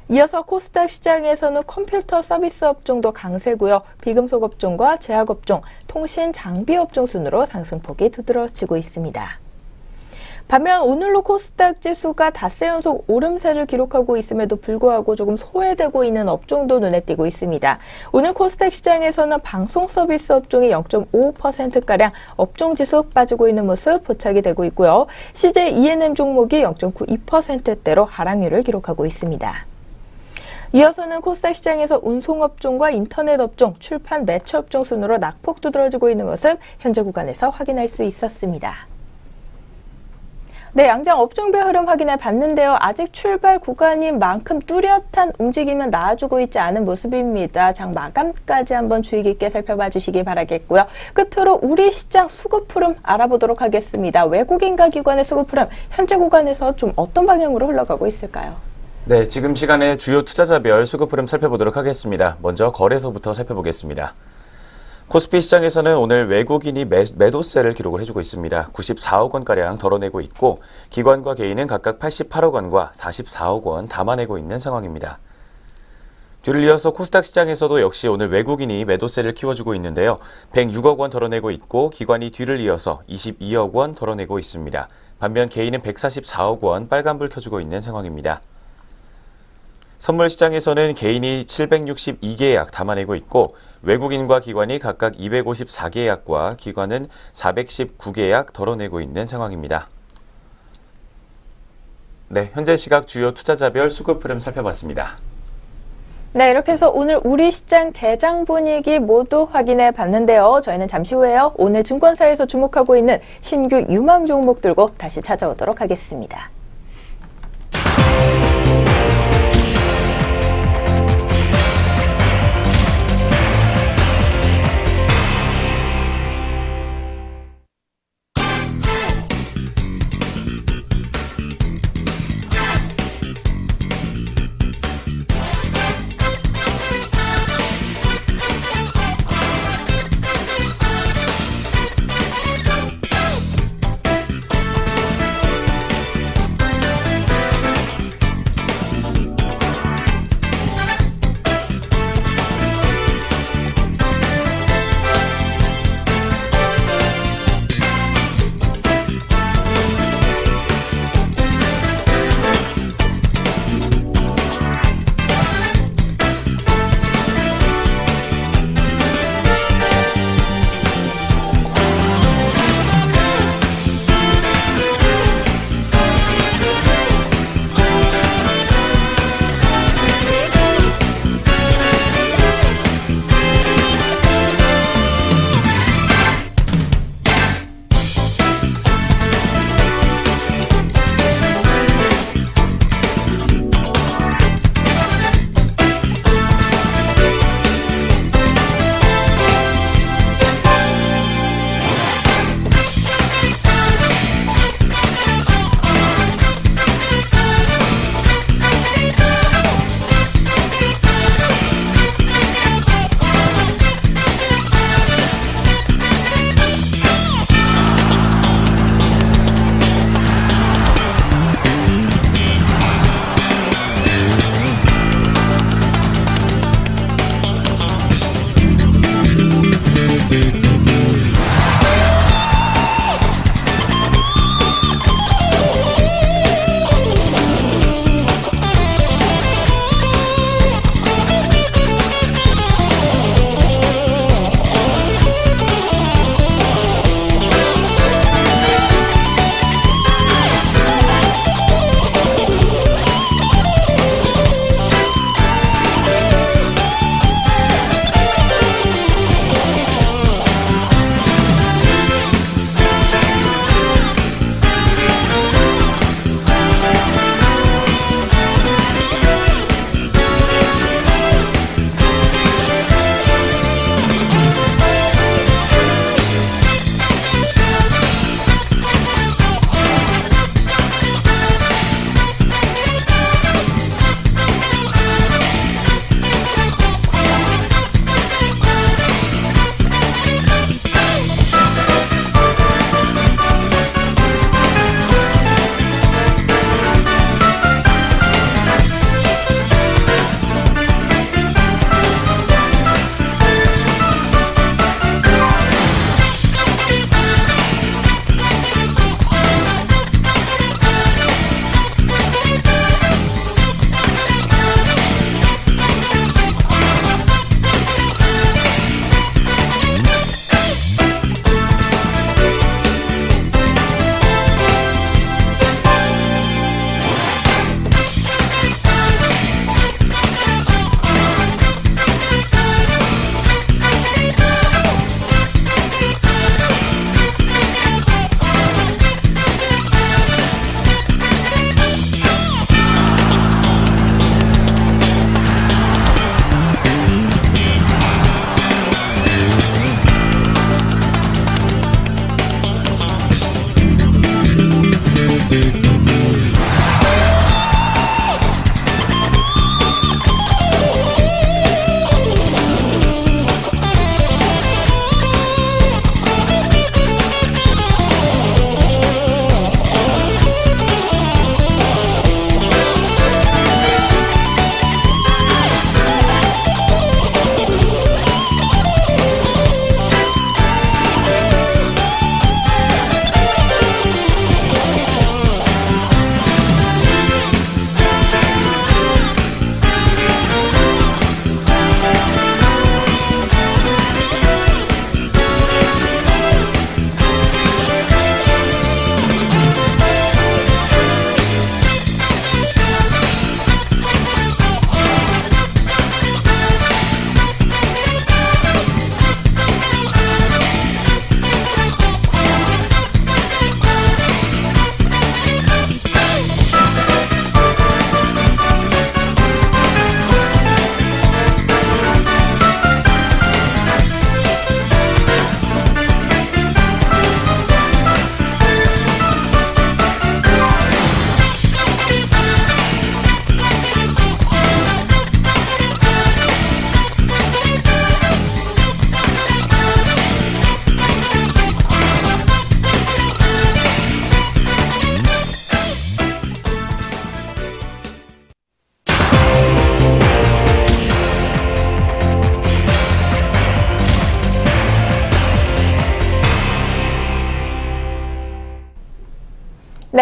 이어서 코스닥 시장에서는 컴퓨터 서비스 업종도 강세고요. 비금속 업종과 제약 업종, 통신 장비 업종 순으로 상승폭이 두드러지고 있습니다. 반면 오늘로 코스닥 지수가 닷새 연속 오름세를 기록하고 있음에도 불구하고 조금 소외되고 있는 업종도 눈에 띄고 있습니다. 오늘 코스닥 시장에서는 방송 서비스 업종이 0.55%가량 업종지수 빠지고 있는 모습 포착이 되고 있고요. CJ E&M 종목이 0.92%대로 하락률을 기록하고 있습니다. 이어서는 코스닥 시장에서 운송업종과 인터넷업종, 출판 매체업종 순으로 낙폭 두드러지고 있는 모습 현재 구간에서 확인할 수 있었습니다. 네, 양장 업종별 흐름 확인해 봤는데요. 아직 출발 구간인 만큼 뚜렷한 움직임은 나와주고 있지 않은 모습입니다. 장 마감까지 한번 주의 깊게 살펴봐 주시기 바라겠고요. 끝으로 우리 시장 수급 흐름 알아보도록 하겠습니다. 외국인과 기관의 수급 흐름 현재 구간에서 좀 어떤 방향으로 흘러가고 있을까요? 네, 지금 시간에 주요 투자자별 수급 흐름 살펴보도록 하겠습니다. 먼저 거래소부터 살펴보겠습니다. 코스피 시장에서는 오늘 외국인이 매도세를 기록을 해주고 있습니다. 94억 원가량 덜어내고 있고 기관과 개인은 각각 88억 원과 44억 원 담아내고 있는 상황입니다. 뒤를 이어서 코스닥 시장에서도 역시 오늘 외국인이 매도세를 키워주고 있는데요. 106억 원 덜어내고 있고 기관이 뒤를 이어서 22억 원 덜어내고 있습니다. 반면 개인은 144억 원 빨간불 켜주고 있는 상황입니다. 선물 시장에서는 개인이 762계약 담아내고 있고 외국인과 기관이 각각 254계약과 기관은 419계약 덜어내고 있는 상황입니다. 네, 현재 시각 주요 투자자별 수급 흐름 살펴봤습니다. 네, 이렇게 해서 오늘 우리 시장 개장 분위기 모두 확인해 봤는데요. 저희는 잠시 후에요. 오늘 증권사에서 주목하고 있는 신규 유망 종목 들고 다시 찾아오도록 하겠습니다.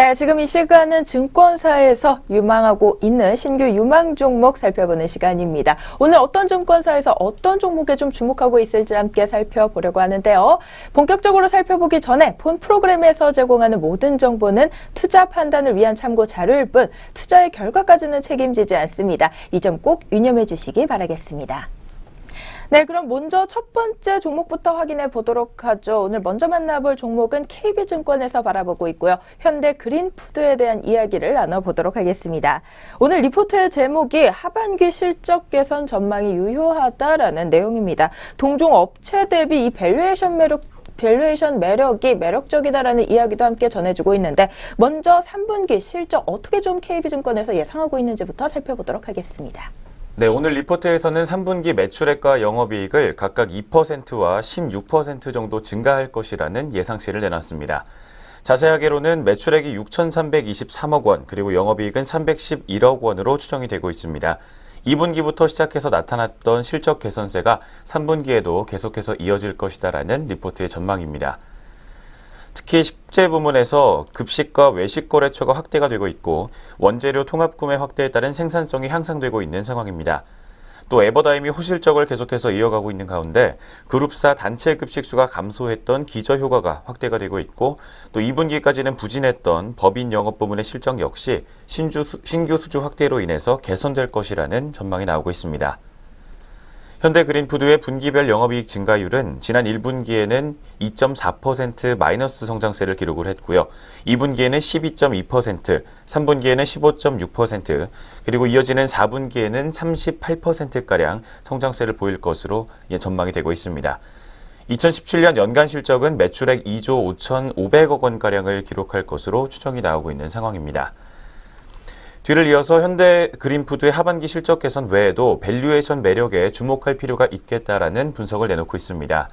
네, 지금 이 시간은 증권사에서 유망하고 있는 신규 유망 종목 살펴보는 시간입니다. 오늘 어떤 증권사에서 어떤 종목에 좀 주목하고 있을지 함께 살펴보려고 하는데요. 본격적으로 살펴보기 전에 본 프로그램에서 제공하는 모든 정보는 투자 판단을 위한 참고 자료일 뿐 투자의 결과까지는 책임지지 않습니다. 이 점 꼭 유념해 주시기 바라겠습니다. 네, 그럼 먼저 첫 번째 종목부터 확인해 보도록 하죠. 오늘 먼저 만나볼 종목은 KB증권에서 바라보고 있고요. 현대 그린푸드에 대한 이야기를 나눠보도록 하겠습니다. 오늘 리포트의 제목이 하반기 실적 개선 전망이 유효하다라는 내용입니다. 동종 업체 대비 이 밸류에이션 매력이 매력적이다라는 이야기도 함께 전해주고 있는데 먼저 3분기 실적 어떻게 좀 KB증권에서 예상하고 있는지부터 살펴보도록 하겠습니다. 네, 오늘 리포트에서는 3분기 매출액과 영업이익을 각각 2%와 16% 정도 증가할 것이라는 예상치를 내놨습니다. 자세하게로는 매출액이 6,323억 원, 그리고 영업이익은 311억 원으로 추정이 되고 있습니다. 2분기부터 시작해서 나타났던 실적 개선세가 3분기에도 계속해서 이어질 것이다라는 리포트의 전망입니다. 특히 식재 부문에서 급식과 외식 거래처가 확대가 되고 있고 원재료 통합 구매 확대에 따른 생산성이 향상되고 있는 상황입니다. 또 에버다임이 호실적을 계속해서 이어가고 있는 가운데 그룹사 단체 급식수가 감소했던 기저효과가 확대가 되고 있고 또 2분기까지는 부진했던 법인 영업 부문의 실적 역시 신규 수주 확대로 인해서 개선될 것이라는 전망이 나오고 있습니다. 현대 그린푸드의 분기별 영업이익 증가율은 지난 1분기에는 2.4% 마이너스 성장세를 기록을 했고요. 2분기에는 12.2%, 3분기에는 15.6%, 그리고 이어지는 4분기에는 38%가량 성장세를 보일 것으로 전망이 되고 있습니다. 2017년 연간 실적은 매출액 2조 5,500억 원가량을 기록할 것으로 추정이 나오고 있는 상황입니다. 뒤를 이어서 현대 그린푸드의 하반기 실적 개선 외에도 밸류에이션 매력에 주목할 필요가 있겠다라는 분석을 내놓고 있습니다.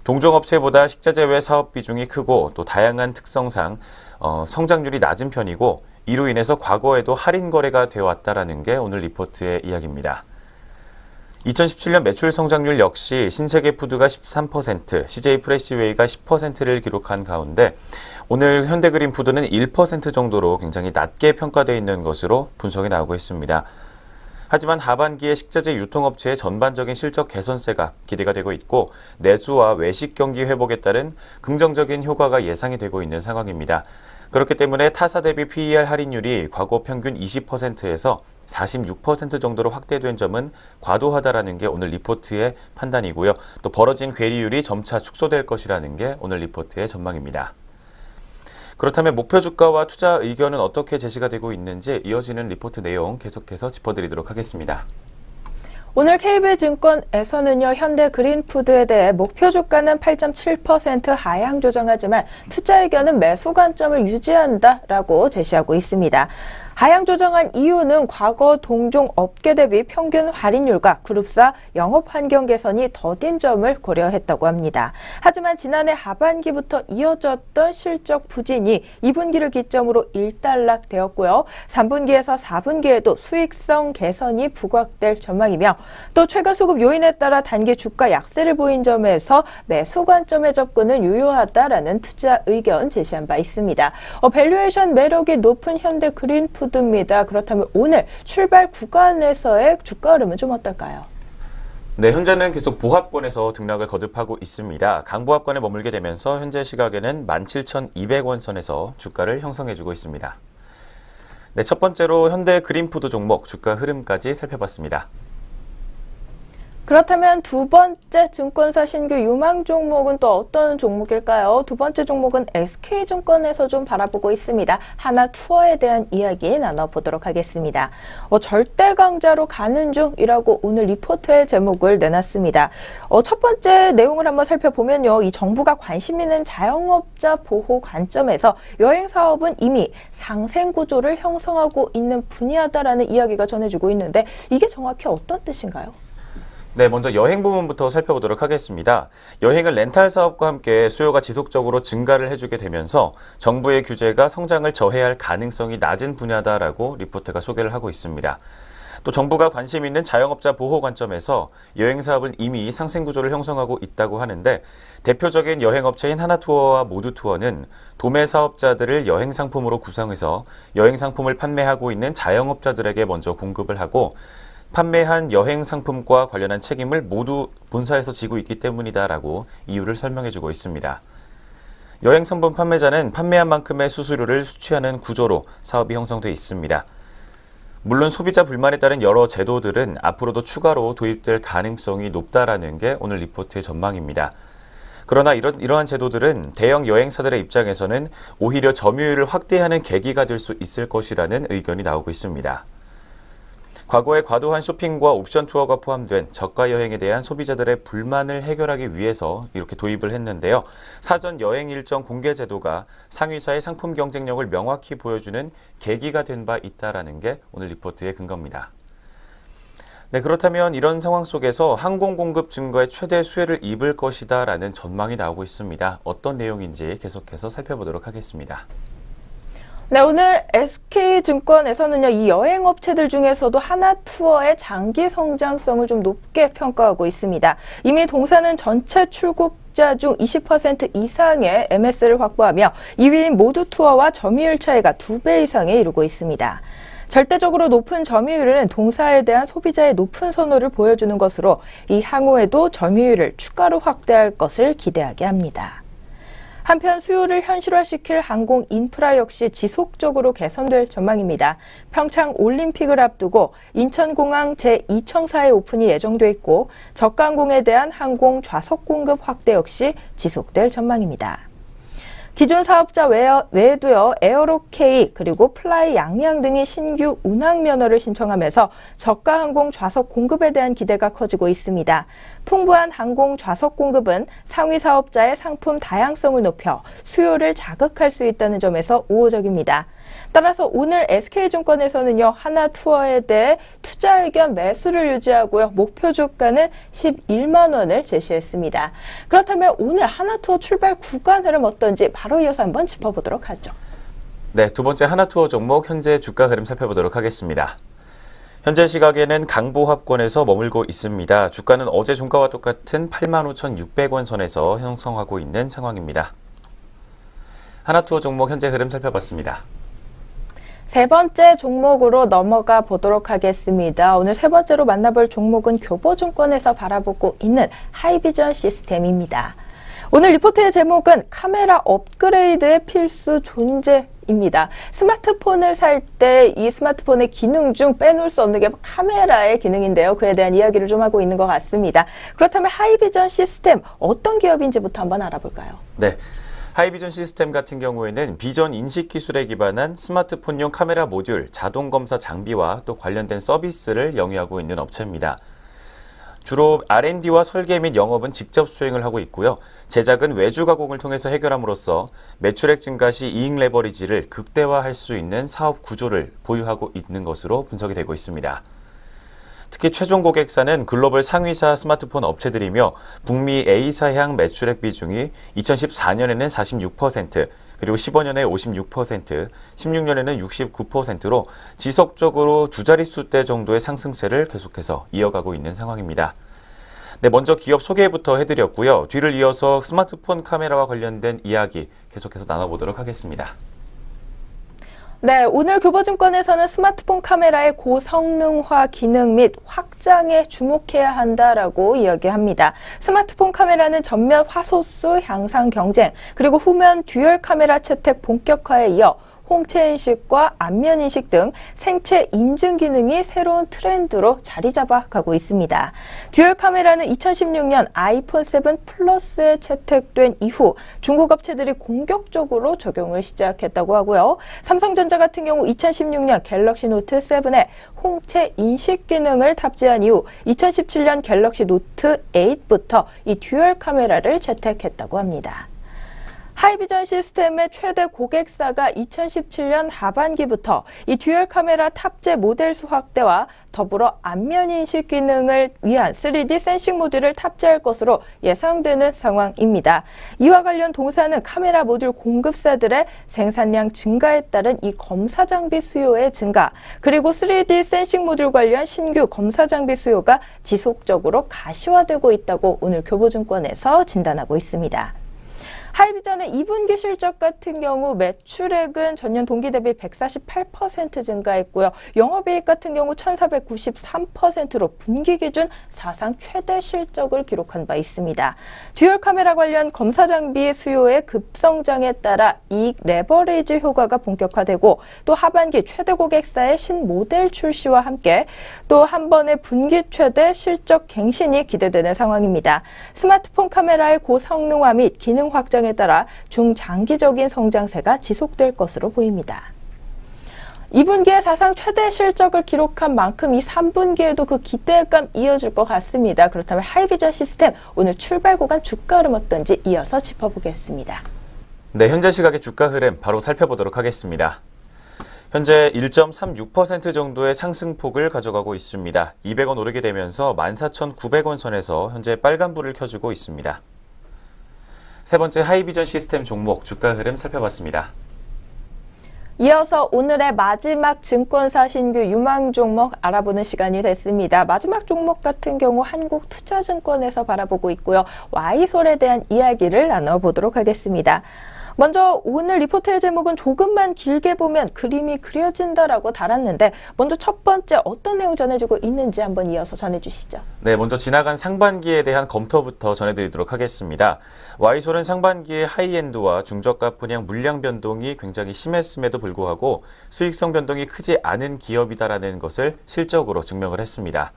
동종업체보다 식자재 외 사업 비중이 크고 또 다양한 특성상 성장률이 낮은 편이고 이로 인해서 과거에도 할인 거래가 되어 왔다라는 게 오늘 리포트의 이야기입니다. 2017년 매출 성장률 역시 신세계푸드가 13%, CJ프레시웨이가 10%를 기록한 가운데 오늘 현대그린푸드는 1% 정도로 굉장히 낮게 평가되어 있는 것으로 분석이 나오고 있습니다. 하지만 하반기에 식자재 유통업체의 전반적인 실적 개선세가 기대가 되고 있고 내수와 외식 경기 회복에 따른 긍정적인 효과가 예상이 되고 있는 상황입니다. 그렇기 때문에 타사 대비 PER 할인율이 과거 평균 20%에서 46% 정도로 확대된 점은 과도하다라는 게 오늘 리포트의 판단이고요. 또 벌어진 괴리율이 점차 축소될 것이라는 게 오늘 리포트의 전망입니다. 그렇다면 목표 주가와 투자 의견은 어떻게 제시가 되고 있는지 이어지는 리포트 내용 계속해서 짚어드리도록 하겠습니다. 오늘 KB증권에서는요, 현대 그린푸드에 대해 목표 주가는 8.7% 하향 조정하지만 투자 의견은 매수 관점을 유지한다라고 제시하고 있습니다. 하향 조정한 이유는 과거 동종 업계 대비 평균 할인율과 그룹사 영업 환경 개선이 더딘 점을 고려했다고 합니다. 하지만 지난해 하반기부터 이어졌던 실적 부진이 2분기를 기점으로 일단락되었고요. 3분기에서 4분기에도 수익성 개선이 부각될 전망이며 또 최근 수급 요인에 따라 단기 주가 약세를 보인 점에서 매수 관점의 접근은 유효하다라는 투자 의견 제시한 바 있습니다. 밸류에이션 매력이 높은 현대 그린푸드 입니다. 그렇다면 오늘 출발 구간에서의 주가 흐름은 좀 어떨까요? 네, 현재는 계속 보합권에서 등락을 거듭하고 있습니다. 강보합권에 머물게 되면서 현재 시각에는 17,200원 선에서 주가를 형성해주고 있습니다. 네, 첫 번째로 현대 그린푸드 종목 주가 흐름까지 살펴봤습니다. 그렇다면 두 번째 증권사 신규 유망 종목은 또 어떤 종목일까요? 두 번째 종목은 SK증권에서 좀 바라보고 있습니다. 하나투어에 대한 이야기 나눠보도록 하겠습니다. 절대 강자로 가는 중이라고 오늘 리포트의 제목을 내놨습니다. 첫 번째 내용을 한번 살펴보면요. 이 정부가 관심 있는 자영업자 보호 관점에서 여행 사업은 이미 상생 구조를 형성하고 있는 분야다라는 이야기가 전해지고 있는데 이게 정확히 어떤 뜻인가요? 네, 먼저 여행 부분부터 살펴보도록 하겠습니다. 여행은 렌탈 사업과 함께 수요가 지속적으로 증가를 해주게 되면서 정부의 규제가 성장을 저해할 가능성이 낮은 분야다라고 리포트가 소개를 하고 있습니다. 또 정부가 관심 있는 자영업자 보호 관점에서 여행 사업은 이미 상생 구조를 형성하고 있다고 하는데 대표적인 여행업체인 하나투어와 모두투어는 도매 사업자들을 여행 상품으로 구성해서 여행 상품을 판매하고 있는 자영업자들에게 먼저 공급을 하고 판매한 여행 상품과 관련한 책임을 모두 본사에서 지고 있기 때문이다라고 이유를 설명해주고 있습니다. 여행 상품 판매자는 판매한 만큼의 수수료를 수취하는 구조로 사업이 형성돼 있습니다. 물론 소비자 불만에 따른 여러 제도들은 앞으로도 추가로 도입될 가능성이 높다라는 게 오늘 리포트의 전망입니다. 그러나 이러한 제도들은 대형 여행사들의 입장에서는 오히려 점유율을 확대하는 계기가 될 수 있을 것이라는 의견이 나오고 있습니다. 과거에 과도한 쇼핑과 옵션 투어가 포함된 저가 여행에 대한 소비자들의 불만을 해결하기 위해서 이렇게 도입을 했는데요. 사전 여행 일정 공개 제도가 상위사의 상품 경쟁력을 명확히 보여주는 계기가 된 바 있다라는 게 오늘 리포트의 근거입니다. 네, 그렇다면 이런 상황 속에서 항공 공급 증가에 최대 수혜를 입을 것이다라는 전망이 나오고 있습니다. 어떤 내용인지 계속해서 살펴보도록 하겠습니다. 네, 오늘 SK증권에서는요, 이 여행업체들 중에서도 하나투어의 장기 성장성을 좀 높게 평가하고 있습니다. 이미 동사는 전체 출국자 중 20% 이상의 MS를 확보하며 2위인 모두투어와 점유율 차이가 2배 이상에 이르고 있습니다. 절대적으로 높은 점유율은 동사에 대한 소비자의 높은 선호를 보여주는 것으로 이 향후에도 점유율을 추가로 확대할 것을 기대하게 합니다. 한편 수요를 현실화시킬 항공 인프라 역시 지속적으로 개선될 전망입니다. 평창 올림픽을 앞두고 인천공항 제2청사의 오픈이 예정돼 있고 저가 항공에 대한 항공 좌석 공급 확대 역시 지속될 전망입니다. 기존 사업자 외에도요, 에어로케이 그리고 플라이 양양 등이 신규 운항 면허를 신청하면서 저가 항공 좌석 공급에 대한 기대가 커지고 있습니다. 풍부한 항공 좌석 공급은 상위 사업자의 상품 다양성을 높여 수요를 자극할 수 있다는 점에서 우호적입니다. 따라서 오늘 SK증권에서는요, 하나투어에 대해 투자 의견 매수를 유지하고요, 목표 주가는 11만 원을 제시했습니다. 그렇다면 오늘 하나투어 출발 구간 흐름 어떤지 바로 이어서 한번 짚어보도록 하죠. 네, 두 번째 하나투어 종목 현재 주가 흐름 살펴보도록 하겠습니다. 현재 시각에는 강보합권에서 머물고 있습니다. 주가는 어제 종가와 똑같은 85,600원 선에서 형성하고 있는 상황입니다. 하나투어 종목 현재 흐름 살펴봤습니다. 세 번째 종목으로 넘어가 보도록 하겠습니다. 오늘 세 번째로 만나볼 종목은 교보증권에서 바라보고 있는 하이비전 시스템입니다. 오늘 리포트의 제목은 카메라 업그레이드의 필수 존재입니다. 스마트폰을 살 때 이 스마트폰의 기능 중 빼놓을 수 없는 게 카메라의 기능인데요. 그에 대한 이야기를 좀 하고 있는 것 같습니다. 그렇다면 하이비전 시스템 어떤 기업인지부터 한번 알아볼까요? 네. 하이비전 시스템 같은 경우에는 비전 인식 기술에 기반한 스마트폰용 카메라 모듈, 자동 검사 장비와 또 관련된 서비스를 영위하고 있는 업체입니다. 주로 R&D와 설계 및 영업은 직접 수행을 하고 있고요. 제작은 외주 가공을 통해서 해결함으로써 매출액 증가 시 이익 레버리지를 극대화할 수 있는 사업 구조를 보유하고 있는 것으로 분석이 되고 있습니다. 특히 최종 고객사는 글로벌 상위사 스마트폰 업체들이며 북미 A사향 매출액 비중이 2014년에는 46%, 그리고 15년에 56%, 16년에는 69%로 지속적으로 두 자릿수대 정도의 상승세를 계속해서 이어가고 있는 상황입니다. 네, 먼저 기업 소개부터 해드렸고요. 뒤를 이어서 스마트폰 카메라와 관련된 이야기 계속해서 나눠보도록 하겠습니다. 네, 오늘 교보증권에서는 스마트폰 카메라의 고성능화 기능 및 확장에 주목해야 한다라고 이야기합니다. 스마트폰 카메라는 전면 화소수 향상 경쟁, 그리고 후면 듀얼 카메라 채택 본격화에 이어 홍채 인식과 안면 인식 등 생체 인증 기능이 새로운 트렌드로 자리 잡아가고 있습니다. 듀얼 카메라는 2016년 아이폰 7 플러스에 채택된 이후 중국 업체들이 공격적으로 적용을 시작했다고 하고요. 삼성전자 같은 경우 2016년 갤럭시 노트 7에 홍채 인식 기능을 탑재한 이후 2017년 갤럭시 노트 8부터 이 듀얼 카메라를 채택했다고 합니다. 하이비전 시스템의 최대 고객사가 2017년 하반기부터 이 듀얼 카메라 탑재 모델 수 확대와 더불어 안면 인식 기능을 위한 3D 센싱 모듈을 탑재할 것으로 예상되는 상황입니다. 이와 관련 동사는 카메라 모듈 공급사들의 생산량 증가에 따른 이 검사 장비 수요의 증가, 그리고 3D 센싱 모듈 관련 신규 검사 장비 수요가 지속적으로 가시화되고 있다고 오늘 교보증권에서 진단하고 있습니다. 하이비전의 2분기 실적 같은 경우 매출액은 전년 동기 대비 148% 증가했고요. 영업이익 같은 경우 1493%로 분기 기준 사상 최대 실적을 기록한 바 있습니다. 듀얼 카메라 관련 검사 장비 수요의 급성장에 따라 이익 레버리지 효과가 본격화되고 또 하반기 최대 고객사의 신모델 출시와 함께 또 한 번의 분기 최대 실적 갱신이 기대되는 상황입니다. 스마트폰 카메라의 고성능화 및 기능 확장 에 따라 중장기적인 성장세가 지속될 것으로 보입니다. 2분기에 사상 최대 실적을 기록한 만큼 이 3분기에도 그 기대감 이어질 것 같습니다. 그렇다면 하이비전 시스템 오늘 출발 구간 주가 흐름 어떤지 이어서 짚어보겠습니다. 네, 현재 시각의 주가 흐름 바로 살펴보도록 하겠습니다. 현재 1.36% 정도의 상승폭을 가져가고 있습니다. 200원 오르게 되면서 14,900원 선에서 현재 빨간불을 켜주고 있습니다. 세 번째 하이비전 시스템 종목 주가 흐름 살펴봤습니다. 이어서 오늘의 마지막 증권사 신규 유망 종목 알아보는 시간이 됐습니다. 마지막 종목 같은 경우 한국투자증권에서 바라보고 있고요. Y솔에 대한 이야기를 나눠보도록 하겠습니다. 먼저 오늘 리포트의 제목은 조금만 길게 보면 그림이 그려진다라고 달았는데 먼저 첫 번째 어떤 내용 전해지고 있는지 한번 이어서 전해주시죠. 네, 먼저 지나간 상반기에 대한 검토부터 전해드리도록 하겠습니다. Y솔은 상반기에 하이엔드와 중저가 분양 물량 변동이 굉장히 심했음에도 불구하고 수익성 변동이 크지 않은 기업이다라는 것을 실적으로 증명을 했습니다.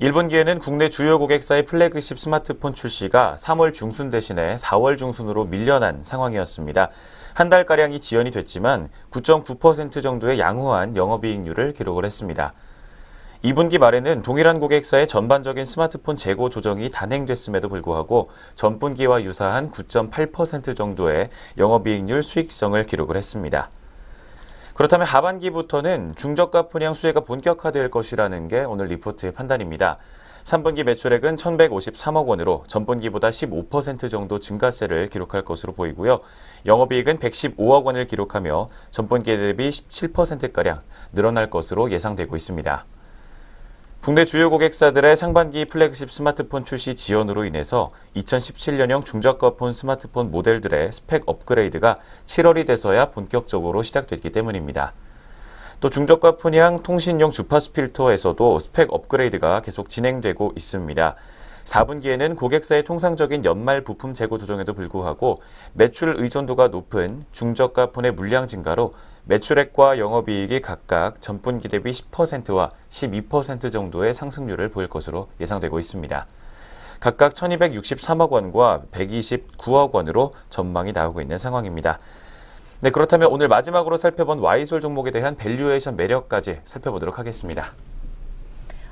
1분기에는 국내 주요 고객사의 플래그십 스마트폰 출시가 3월 중순 대신에 4월 중순으로 밀려난 상황이었습니다. 한 달가량이 지연이 됐지만 9.9% 정도의 양호한 영업이익률을 기록을 했습니다. 2분기 말에는 동일한 고객사의 전반적인 스마트폰 재고 조정이 단행됐음에도 불구하고 전분기와 유사한 9.8% 정도의 영업이익률 수익성을 기록을 했습니다. 그렇다면 하반기부터는 중저가 분양 수혜가 본격화될 것이라는 게 오늘 리포트의 판단입니다. 3분기 매출액은 1,153억 원으로 전분기보다 15% 정도 증가세를 기록할 것으로 보이고요. 영업이익은 115억 원을 기록하며 전분기 대비 17%가량 늘어날 것으로 예상되고 있습니다. 국내 주요 고객사들의 상반기 플래그십 스마트폰 출시 지연으로 인해서 2017년형 중저가폰 스마트폰 모델들의 스펙 업그레이드가 7월이 돼서야 본격적으로 시작됐기 때문입니다. 또 중저가폰향 통신용 주파수 필터에서도 스펙 업그레이드가 계속 진행되고 있습니다. 4분기에는 고객사의 통상적인 연말 부품 재고 조정에도 불구하고 매출 의존도가 높은 중저가 폰의 물량 증가로 매출액과 영업이익이 각각 전분기 대비 10%와 12% 정도의 상승률을 보일 것으로 예상되고 있습니다. 각각 1,263억 원과 129억 원으로 전망이 나오고 있는 상황입니다. 네, 그렇다면 오늘 마지막으로 살펴본 Y솔 종목에 대한 밸류에이션 매력까지 살펴보도록 하겠습니다.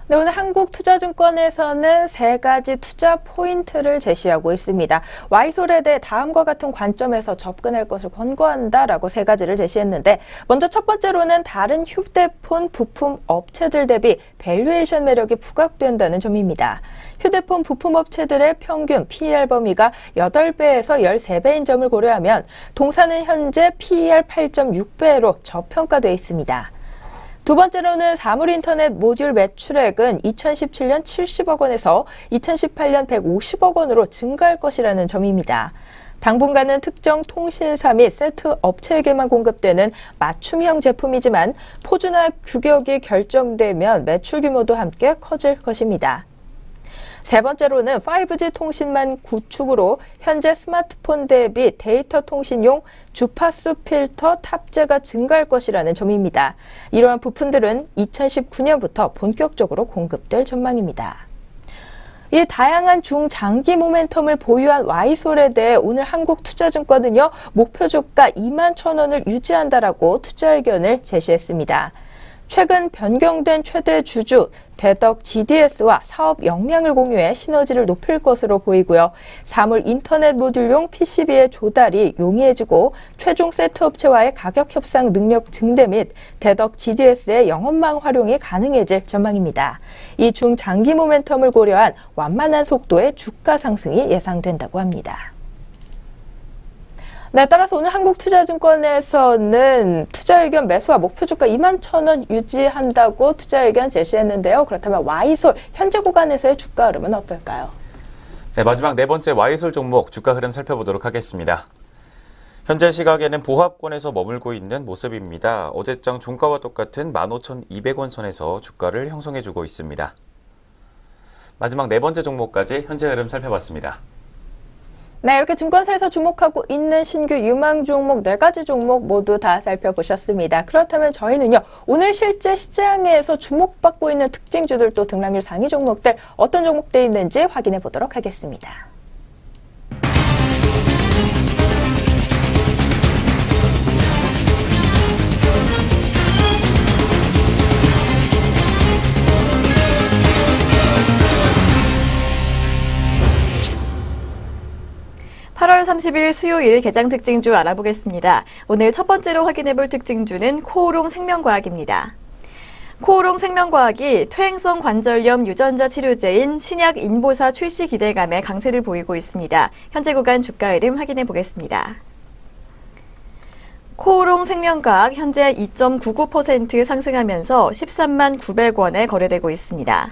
네, 오늘 한국투자증권에서는 세 가지 투자 포인트를 제시하고 있습니다. Y솔에 대해 다음과 같은 관점에서 접근할 것을 권고한다라고 세 가지를 제시했는데 먼저 첫 번째로는 다른 휴대폰 부품 업체들 대비 밸류에이션 매력이 부각된다는 점입니다. 휴대폰 부품 업체들의 평균 PER 범위가 8배에서 13배인 점을 고려하면 동사는 현재 PER 8.6배로 저평가되어 있습니다. 두 번째로는 사물인터넷 모듈 매출액은 2017년 70억 원에서 2018년 150억 원으로 증가할 것이라는 점입니다. 당분간은 특정 통신사 및 세트 업체에게만 공급되는 맞춤형 제품이지만 포준화 규격이 결정되면 매출 규모도 함께 커질 것입니다. 세 번째로는 5G 통신망 구축으로 현재 스마트폰 대비 데이터 통신용 주파수 필터 탑재가 증가할 것이라는 점입니다. 이러한 부품들은 2019년부터 본격적으로 공급될 전망입니다. 이 다양한 중장기 모멘텀을 보유한 Y솔에 대해 오늘 한국투자증권은요, 목표 주가 21,000원을 유지한다라고 투자 의견을 제시했습니다. 최근 변경된 최대 주주 대덕 GDS와 사업 역량을 공유해 시너지를 높일 것으로 보이고요. 사물 인터넷 모듈용 PCB의 조달이 용이해지고 최종 세트 업체와의 가격 협상 능력 증대 및 대덕 GDS의 영업망 활용이 가능해질 전망입니다. 이 중장기 모멘텀을 고려한 완만한 속도의 주가 상승이 예상된다고 합니다. 네, 따라서 오늘 한국투자증권에서는 투자 의견 매수와 목표 주가 21,000원 유지한다고 투자 의견 제시했는데요. 그렇다면 Y솔 현재 구간에서의 주가 흐름은 어떨까요? 네, 마지막 네 번째 Y솔 종목 주가 흐름 살펴보도록 하겠습니다. 현재 시각에는 보합권에서 머물고 있는 모습입니다. 어제장 종가와 똑같은 15,200원 선에서 주가를 형성해주고 있습니다. 마지막 네 번째 종목까지 현재 흐름 살펴봤습니다. 네, 이렇게 증권사에서 주목하고 있는 신규 유망 종목 4가지 종목 모두 다 살펴보셨습니다. 그렇다면 저희는요, 오늘 실제 시장에서 주목받고 있는 특징주들 또 등락률 상위 종목들 어떤 종목들이 있는지 확인해 보도록 하겠습니다. (8월 30일) 수요일 개장 특징주 알아보겠습니다. 오늘 첫 번째로 확인해볼 특징주는 코오롱 생명과학입니다. 코오롱 생명과학이 퇴행성 관절염 유전자 치료제인 신약 인보사 출시 기대감에 강세를 보이고 있습니다. 현재 구간 주가 흐름 확인해 보겠습니다. 코오롱 생명과학 현재 2.99% 상승하면서 13만 900원에 거래되고 있습니다.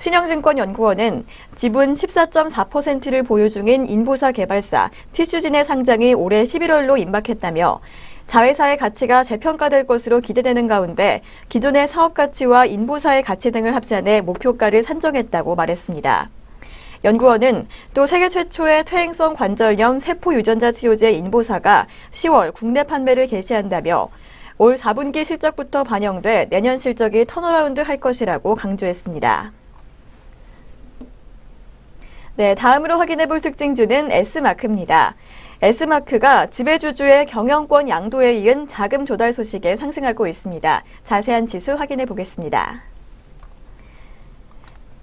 신영증권연구원은 지분 14.4%를 보유 중인 인보사 개발사 티슈진의 상장이 올해 11월로 임박했다며 자회사의 가치가 재평가될 것으로 기대되는 가운데 기존의 사업 가치와 인보사의 가치 등을 합산해 목표가를 산정했다고 말했습니다. 연구원은 또 세계 최초의 퇴행성 관절염 세포 유전자 치료제 인보사가 10월 국내 판매를 개시한다며 올 4분기 실적부터 반영돼 내년 실적이 턴어라운드 할 것이라고 강조했습니다. 네, 다음으로 확인해볼 특징주는 S마크입니다. S마크가 지배주주의 경영권 양도에 이은 자금 조달 소식에 상승하고 있습니다. 자세한 지수 확인해 보겠습니다.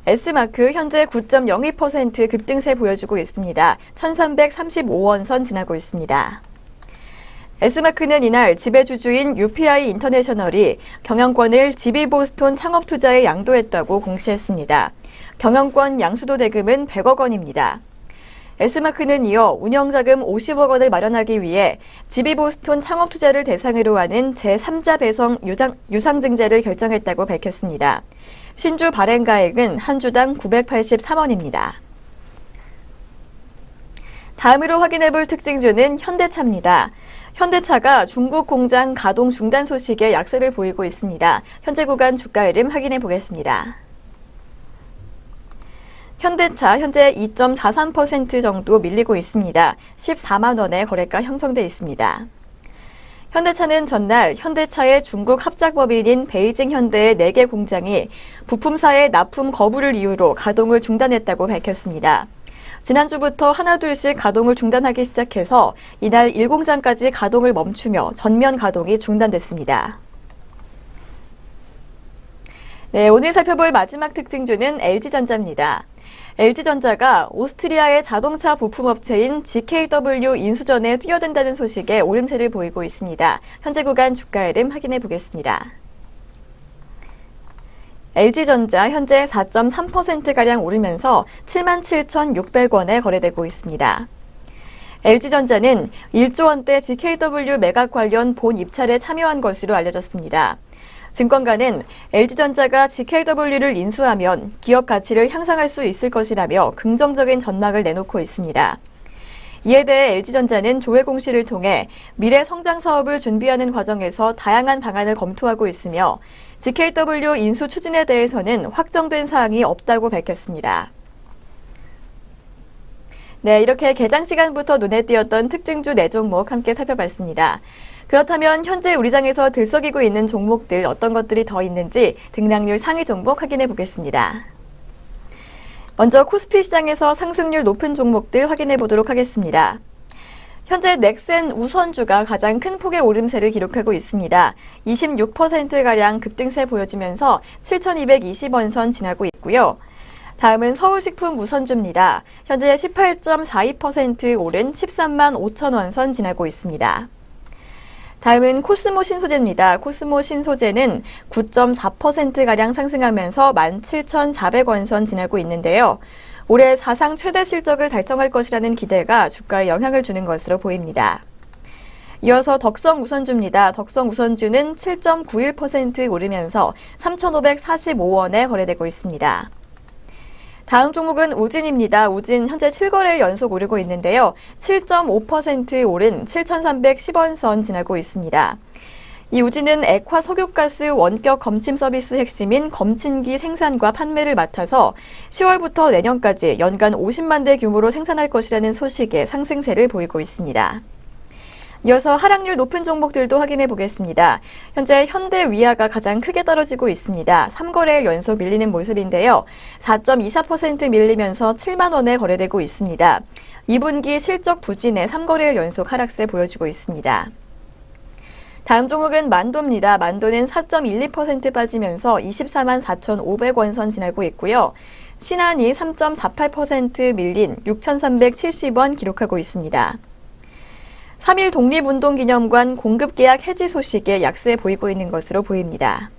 S마크 현재 9.02% 급등세 보여주고 있습니다. 1335원 선 지나고 있습니다. S마크는 이날 지배주주인 UPI 인터내셔널이 경영권을 지비보스톤 창업투자에 양도했다고 공시했습니다. 경영권 양수도 대금은 100억 원입니다. S마크는 이어 운영자금 50억 원을 마련하기 위해 지비보스톤 창업투자를 대상으로 하는 제3자 배성 유상증자를 결정했다고 밝혔습니다. 신주 발행가액은 한 주당 983원입니다. 다음으로 확인해볼 특징주는 현대차입니다. 현대차가 중국 공장 가동 중단 소식에 약세를 보이고 있습니다. 현재 구간 주가 흐름 확인해 보겠습니다. 현대차 현재 2.43% 정도 밀리고 있습니다. 14만 원의 거래가 형성돼 있습니다. 현대차는 전날 현대차의 중국 합작법인인 베이징 현대의 4개 공장이 부품사의 납품 거부를 이유로 가동을 중단했다고 밝혔습니다. 지난주부터 하나둘씩 가동을 중단하기 시작해서 이날 1공장까지 가동을 멈추며 전면 가동이 중단됐습니다. 네, 오늘 살펴볼 마지막 특징주는 LG전자입니다. LG전자가 오스트리아의 자동차 부품업체인 GKW 인수전에 뛰어든다는 소식에 오름세를 보이고 있습니다. 현재 구간 주가 흐름 확인해 보겠습니다. LG전자 현재 4.3%가량 오르면서 77,600원에 거래되고 있습니다. LG전자는 1조 원대 GKW 매각 관련 본 입찰에 참여한 것으로 알려졌습니다. 증권가는 LG전자가 GKW를 인수하면 기업 가치를 향상할 수 있을 것이라며 긍정적인 전망을 내놓고 있습니다. 이에 대해 LG전자는 조회 공시를 통해 미래 성장 사업을 준비하는 과정에서 다양한 방안을 검토하고 있으며 GKW 인수 추진에 대해서는 확정된 사항이 없다고 밝혔습니다. 네, 이렇게 개장 시간부터 눈에 띄었던 특징주 4종목 함께 살펴봤습니다. 그렇다면 현재 우리 장에서 들썩이고 있는 종목들 어떤 것들이 더 있는지 등락률 상위 종목 확인해 보겠습니다. 먼저 코스피 시장에서 상승률 높은 종목들 확인해 보도록 하겠습니다. 현재 넥센 우선주가 가장 큰 폭의 오름세를 기록하고 있습니다. 26%가량 급등세 보여주면서 7,220원 선 지나고 있고요. 다음은 서울식품 우선주입니다. 현재 18.42% 오른 13만 5천 원 선 지나고 있습니다. 다음은 코스모 신소재입니다. 코스모 신소재는 9.4%가량 상승하면서 17,400원 선 지나고 있는데요. 올해 사상 최대 실적을 달성할 것이라는 기대가 주가에 영향을 주는 것으로 보입니다. 이어서 덕성우선주입니다. 덕성우선주는 7.91% 오르면서 3,545원에 거래되고 있습니다. 다음 종목은 우진입니다. 우진 현재 7거래일 연속 오르고 있는데요. 7.5% 오른 7,310원 선 지나고 있습니다. 이 우진은 액화 석유가스 원격 검침 서비스 핵심인 검침기 생산과 판매를 맡아서 10월부터 내년까지 연간 50만 대 규모로 생산할 것이라는 소식에 상승세를 보이고 있습니다. 이어서 하락률 높은 종목들도 확인해 보겠습니다. 현재 현대위아가 가장 크게 떨어지고 있습니다. 3거래일 연속 밀리는 모습인데요. 4.24% 밀리면서 7만 원에 거래되고 있습니다. 2분기 실적 부진에 3거래일 연속 하락세 보여주고 있습니다. 다음 종목은 만도입니다. 만도는 4.12% 빠지면서 24만 4,500원 선 지나고 있고요. 신한이 3.48% 밀린 6,370원 기록하고 있습니다. 3.1 독립운동기념관 공급계약 해지 소식에 약세 보이고 있는 것으로 보입니다.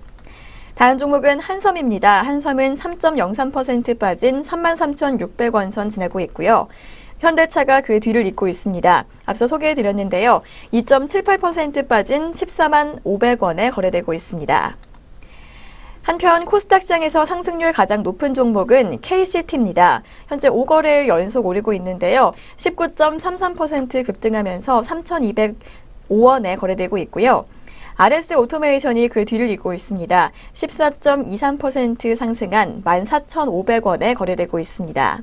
다음 종목은 한섬입니다. 한섬은 3.03% 빠진 33,600원 선 지나고 있고요. 현대차가 그 뒤를 잇고 있습니다. 앞서 소개해드렸는데요. 2.78% 빠진 14만 500원에 거래되고 있습니다. 한편 코스닥 시장에서 상승률 가장 높은 종목은 KCT입니다. 현재 5거래일 연속 오르고 있는데요. 19.33% 급등하면서 3,205원에 거래되고 있고요. RS 오토메이션이 그 뒤를 잇고 있습니다. 14.23% 상승한 14,500원에 거래되고 있습니다.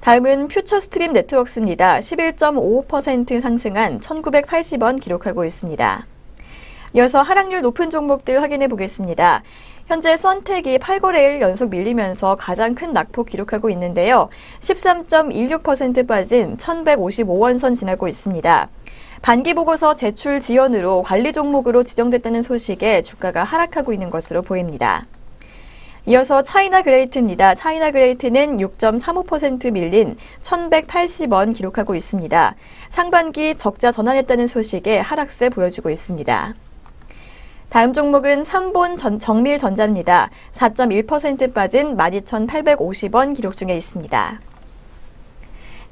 다음은 퓨처스트림 네트워크스입니다. 11.55% 상승한 1,980원 기록하고 있습니다. 이어서 하락률 높은 종목들 확인해 보겠습니다. 현재 선택이 8거래일 연속 밀리면서 가장 큰 낙폭 기록하고 있는데요. 13.16% 빠진 1,155원 선 지나고 있습니다. 반기보고서 제출 지연으로 관리 종목으로 지정됐다는 소식에 주가가 하락하고 있는 것으로 보입니다. 이어서 차이나그레이트입니다. 차이나그레이트는 6.35% 밀린 1,180원 기록하고 있습니다. 상반기 적자 전환했다는 소식에 하락세 보여주고 있습니다. 다음 종목은 삼본 정밀전자입니다. 4.1% 빠진 12,850원 기록 중에 있습니다.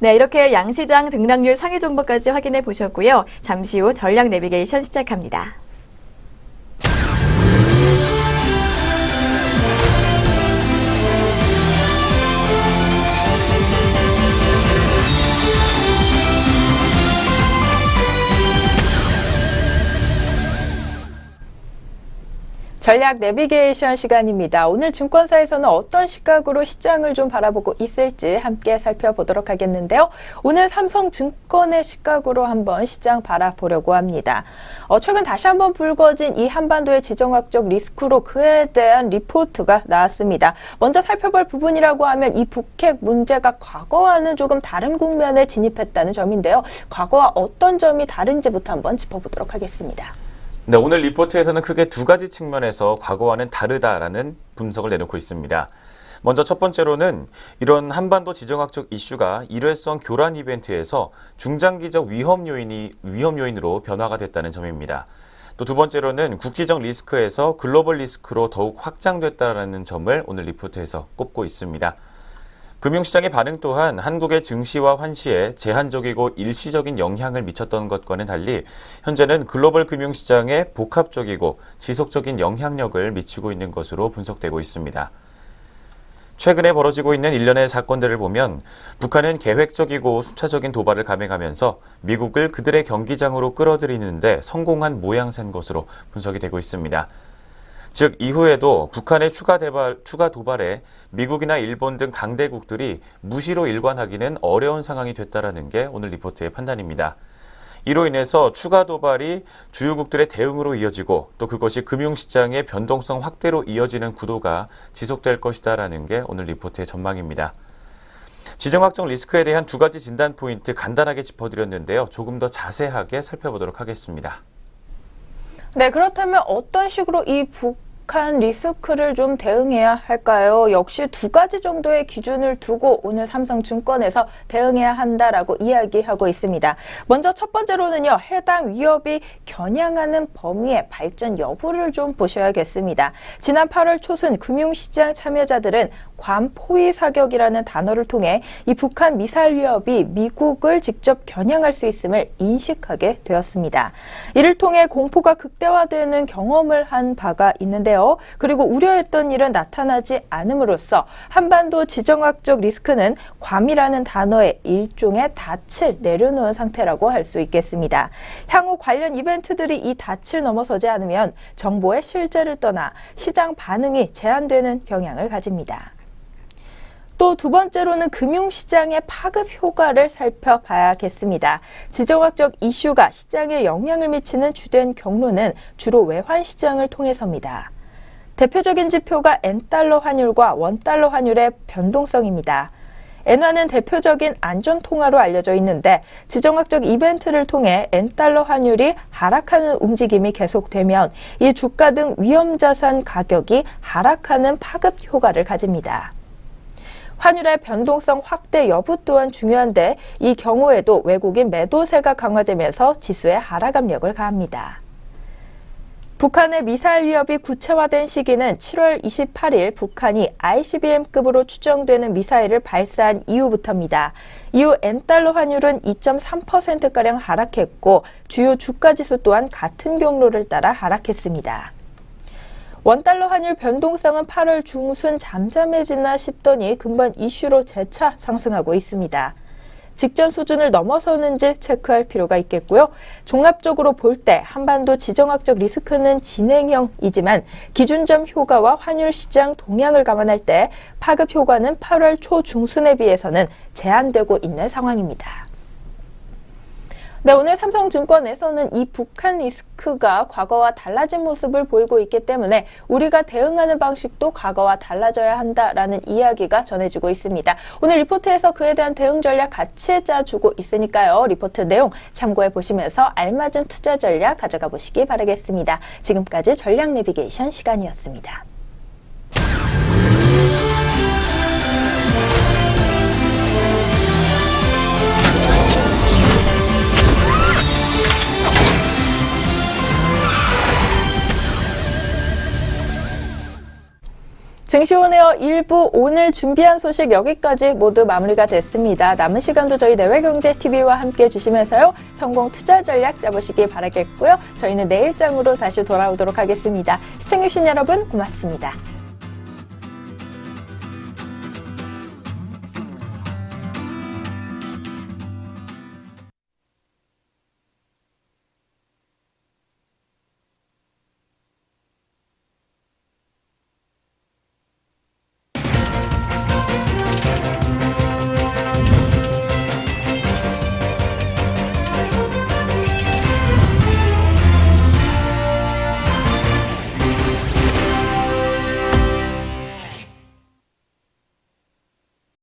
네, 이렇게 양시장 등락률 상위 종목까지 확인해 보셨고요. 잠시 후 전략 내비게이션 시작합니다. 전략 내비게이션 시간입니다. 오늘 증권사에서는 어떤 시각으로 시장을 좀 바라보고 있을지 함께 살펴보도록 하겠는데요. 오늘 삼성증권의 시각으로 한번 시장 바라보려고 합니다. 최근 다시 한번 불거진 이 한반도의 지정학적 리스크로 그에 대한 리포트가 나왔습니다. 먼저 살펴볼 부분이라고 하면 이 북핵 문제가 과거와는 조금 다른 국면에 진입했다는 점인데요. 과거와 어떤 점이 다른지부터 한번 짚어보도록 하겠습니다. 네, 오늘 리포트에서는 크게 두 가지 측면에서 과거와는 다르다라는 분석을 내놓고 있습니다. 먼저 첫 번째로는 이런 한반도 지정학적 이슈가 일회성 교란 이벤트에서 중장기적 위험 요인으로 변화가 됐다는 점입니다. 또 두 번째로는 국지적 리스크에서 글로벌 리스크로 더욱 확장됐다는 점을 오늘 리포트에서 꼽고 있습니다. 금융시장의 반응 또한 한국의 증시와 환시에 제한적이고 일시적인 영향을 미쳤던 것과는 달리 현재는 글로벌 금융시장에 복합적이고 지속적인 영향력을 미치고 있는 것으로 분석되고 있습니다. 최근에 벌어지고 있는 일련의 사건들을 보면 북한은 계획적이고 순차적인 도발을 감행하면서 미국을 그들의 경기장으로 끌어들이는데 성공한 모양새인 것으로 분석이 되고 있습니다. 즉 이후에도 북한의 추가 도발에 미국이나 일본 등 강대국들이 무시로 일관하기는 어려운 상황이 됐다라는 게 오늘 리포트의 판단입니다. 이로 인해서 추가 도발이 주요국들의 대응으로 이어지고 또 그것이 금융시장의 변동성 확대로 이어지는 구도가 지속될 것이다라는 게 오늘 리포트의 전망입니다. 지정학적 리스크에 대한 두 가지 진단 포인트 간단하게 짚어드렸는데요. 조금 더 자세하게 살펴보도록 하겠습니다. 네, 그렇다면 어떤 식으로 이 북한 리스크를 좀 대응해야 할까요? 역시 두 가지 정도의 기준을 두고 오늘 삼성증권에서 대응해야 한다라고 이야기하고 있습니다. 먼저 첫 번째로는요, 해당 위협이 겨냥하는 범위의 발전 여부를 좀 보셔야겠습니다. 지난 8월 초순 금융시장 참여자들은 괌포위 사격이라는 단어를 통해 이 북한 미사일 위협이 미국을 직접 겨냥할 수 있음을 인식하게 되었습니다. 이를 통해 공포가 극대화되는 경험을 한 바가 있는데요. 그리고 우려했던 일은 나타나지 않음으로써 한반도 지정학적 리스크는 괌이라는 단어의 일종의 닻을 내려놓은 상태라고 할 수 있겠습니다. 향후 관련 이벤트들이 이 닻을 넘어서지 않으면 정보의 실제를 떠나 시장 반응이 제한되는 경향을 가집니다. 또 두 번째로는 금융시장의 파급 효과를 살펴봐야겠습니다. 지정학적 이슈가 시장에 영향을 미치는 주된 경로는 주로 외환시장을 통해서입니다. 대표적인 지표가 N달러 환율과 원달러 환율의 변동성입니다. 엔화는 대표적인 안전통화로 알려져 있는데 지정학적 이벤트를 통해 N달러 환율이 하락하는 움직임이 계속되면 이 주가 등 위험자산 가격이 하락하는 파급 효과를 가집니다. 환율의 변동성 확대 여부 또한 중요한데 이 경우에도 외국인 매도세가 강화되면서 지수에 하락 압력을 가합니다. 북한의 미사일 위협이 구체화된 시기는 7월 28일 북한이 ICBM급으로 추정되는 미사일을 발사한 이후부터입니다. 이후 N달러 환율은 2.3%가량 하락했고 주요 주가지수 또한 같은 경로를 따라 하락했습니다. 원달러 환율 변동성은 8월 중순 잠잠해지나 싶더니 근본 이슈로 재차 상승하고 있습니다. 직전 수준을 넘어서는지 체크할 필요가 있겠고요. 종합적으로 볼 때 한반도 지정학적 리스크는 진행형이지만 기준점 효과와 환율 시장 동향을 감안할 때 파급 효과는 8월 초 중순에 비해서는 제한되고 있는 상황입니다. 네, 오늘 삼성증권에서는 이 북한 리스크가 과거와 달라진 모습을 보이고 있기 때문에 우리가 대응하는 방식도 과거와 달라져야 한다라는 이야기가 전해지고 있습니다. 오늘 리포트에서 그에 대한 대응 전략 같이 짜주고 있으니까요. 리포트 내용 참고해 보시면서 알맞은 투자 전략 가져가 보시기 바라겠습니다. 지금까지 전략 내비게이션 시간이었습니다. 증시오네어 1부 오늘 준비한 소식 여기까지 모두 마무리가 됐습니다. 남은 시간도 저희 내외경제TV와 함께 해주시면서요. 성공 투자 전략 짜보시기 바라겠고요. 저희는 내일장으로 다시 돌아오도록 하겠습니다. 시청해주신 여러분 고맙습니다.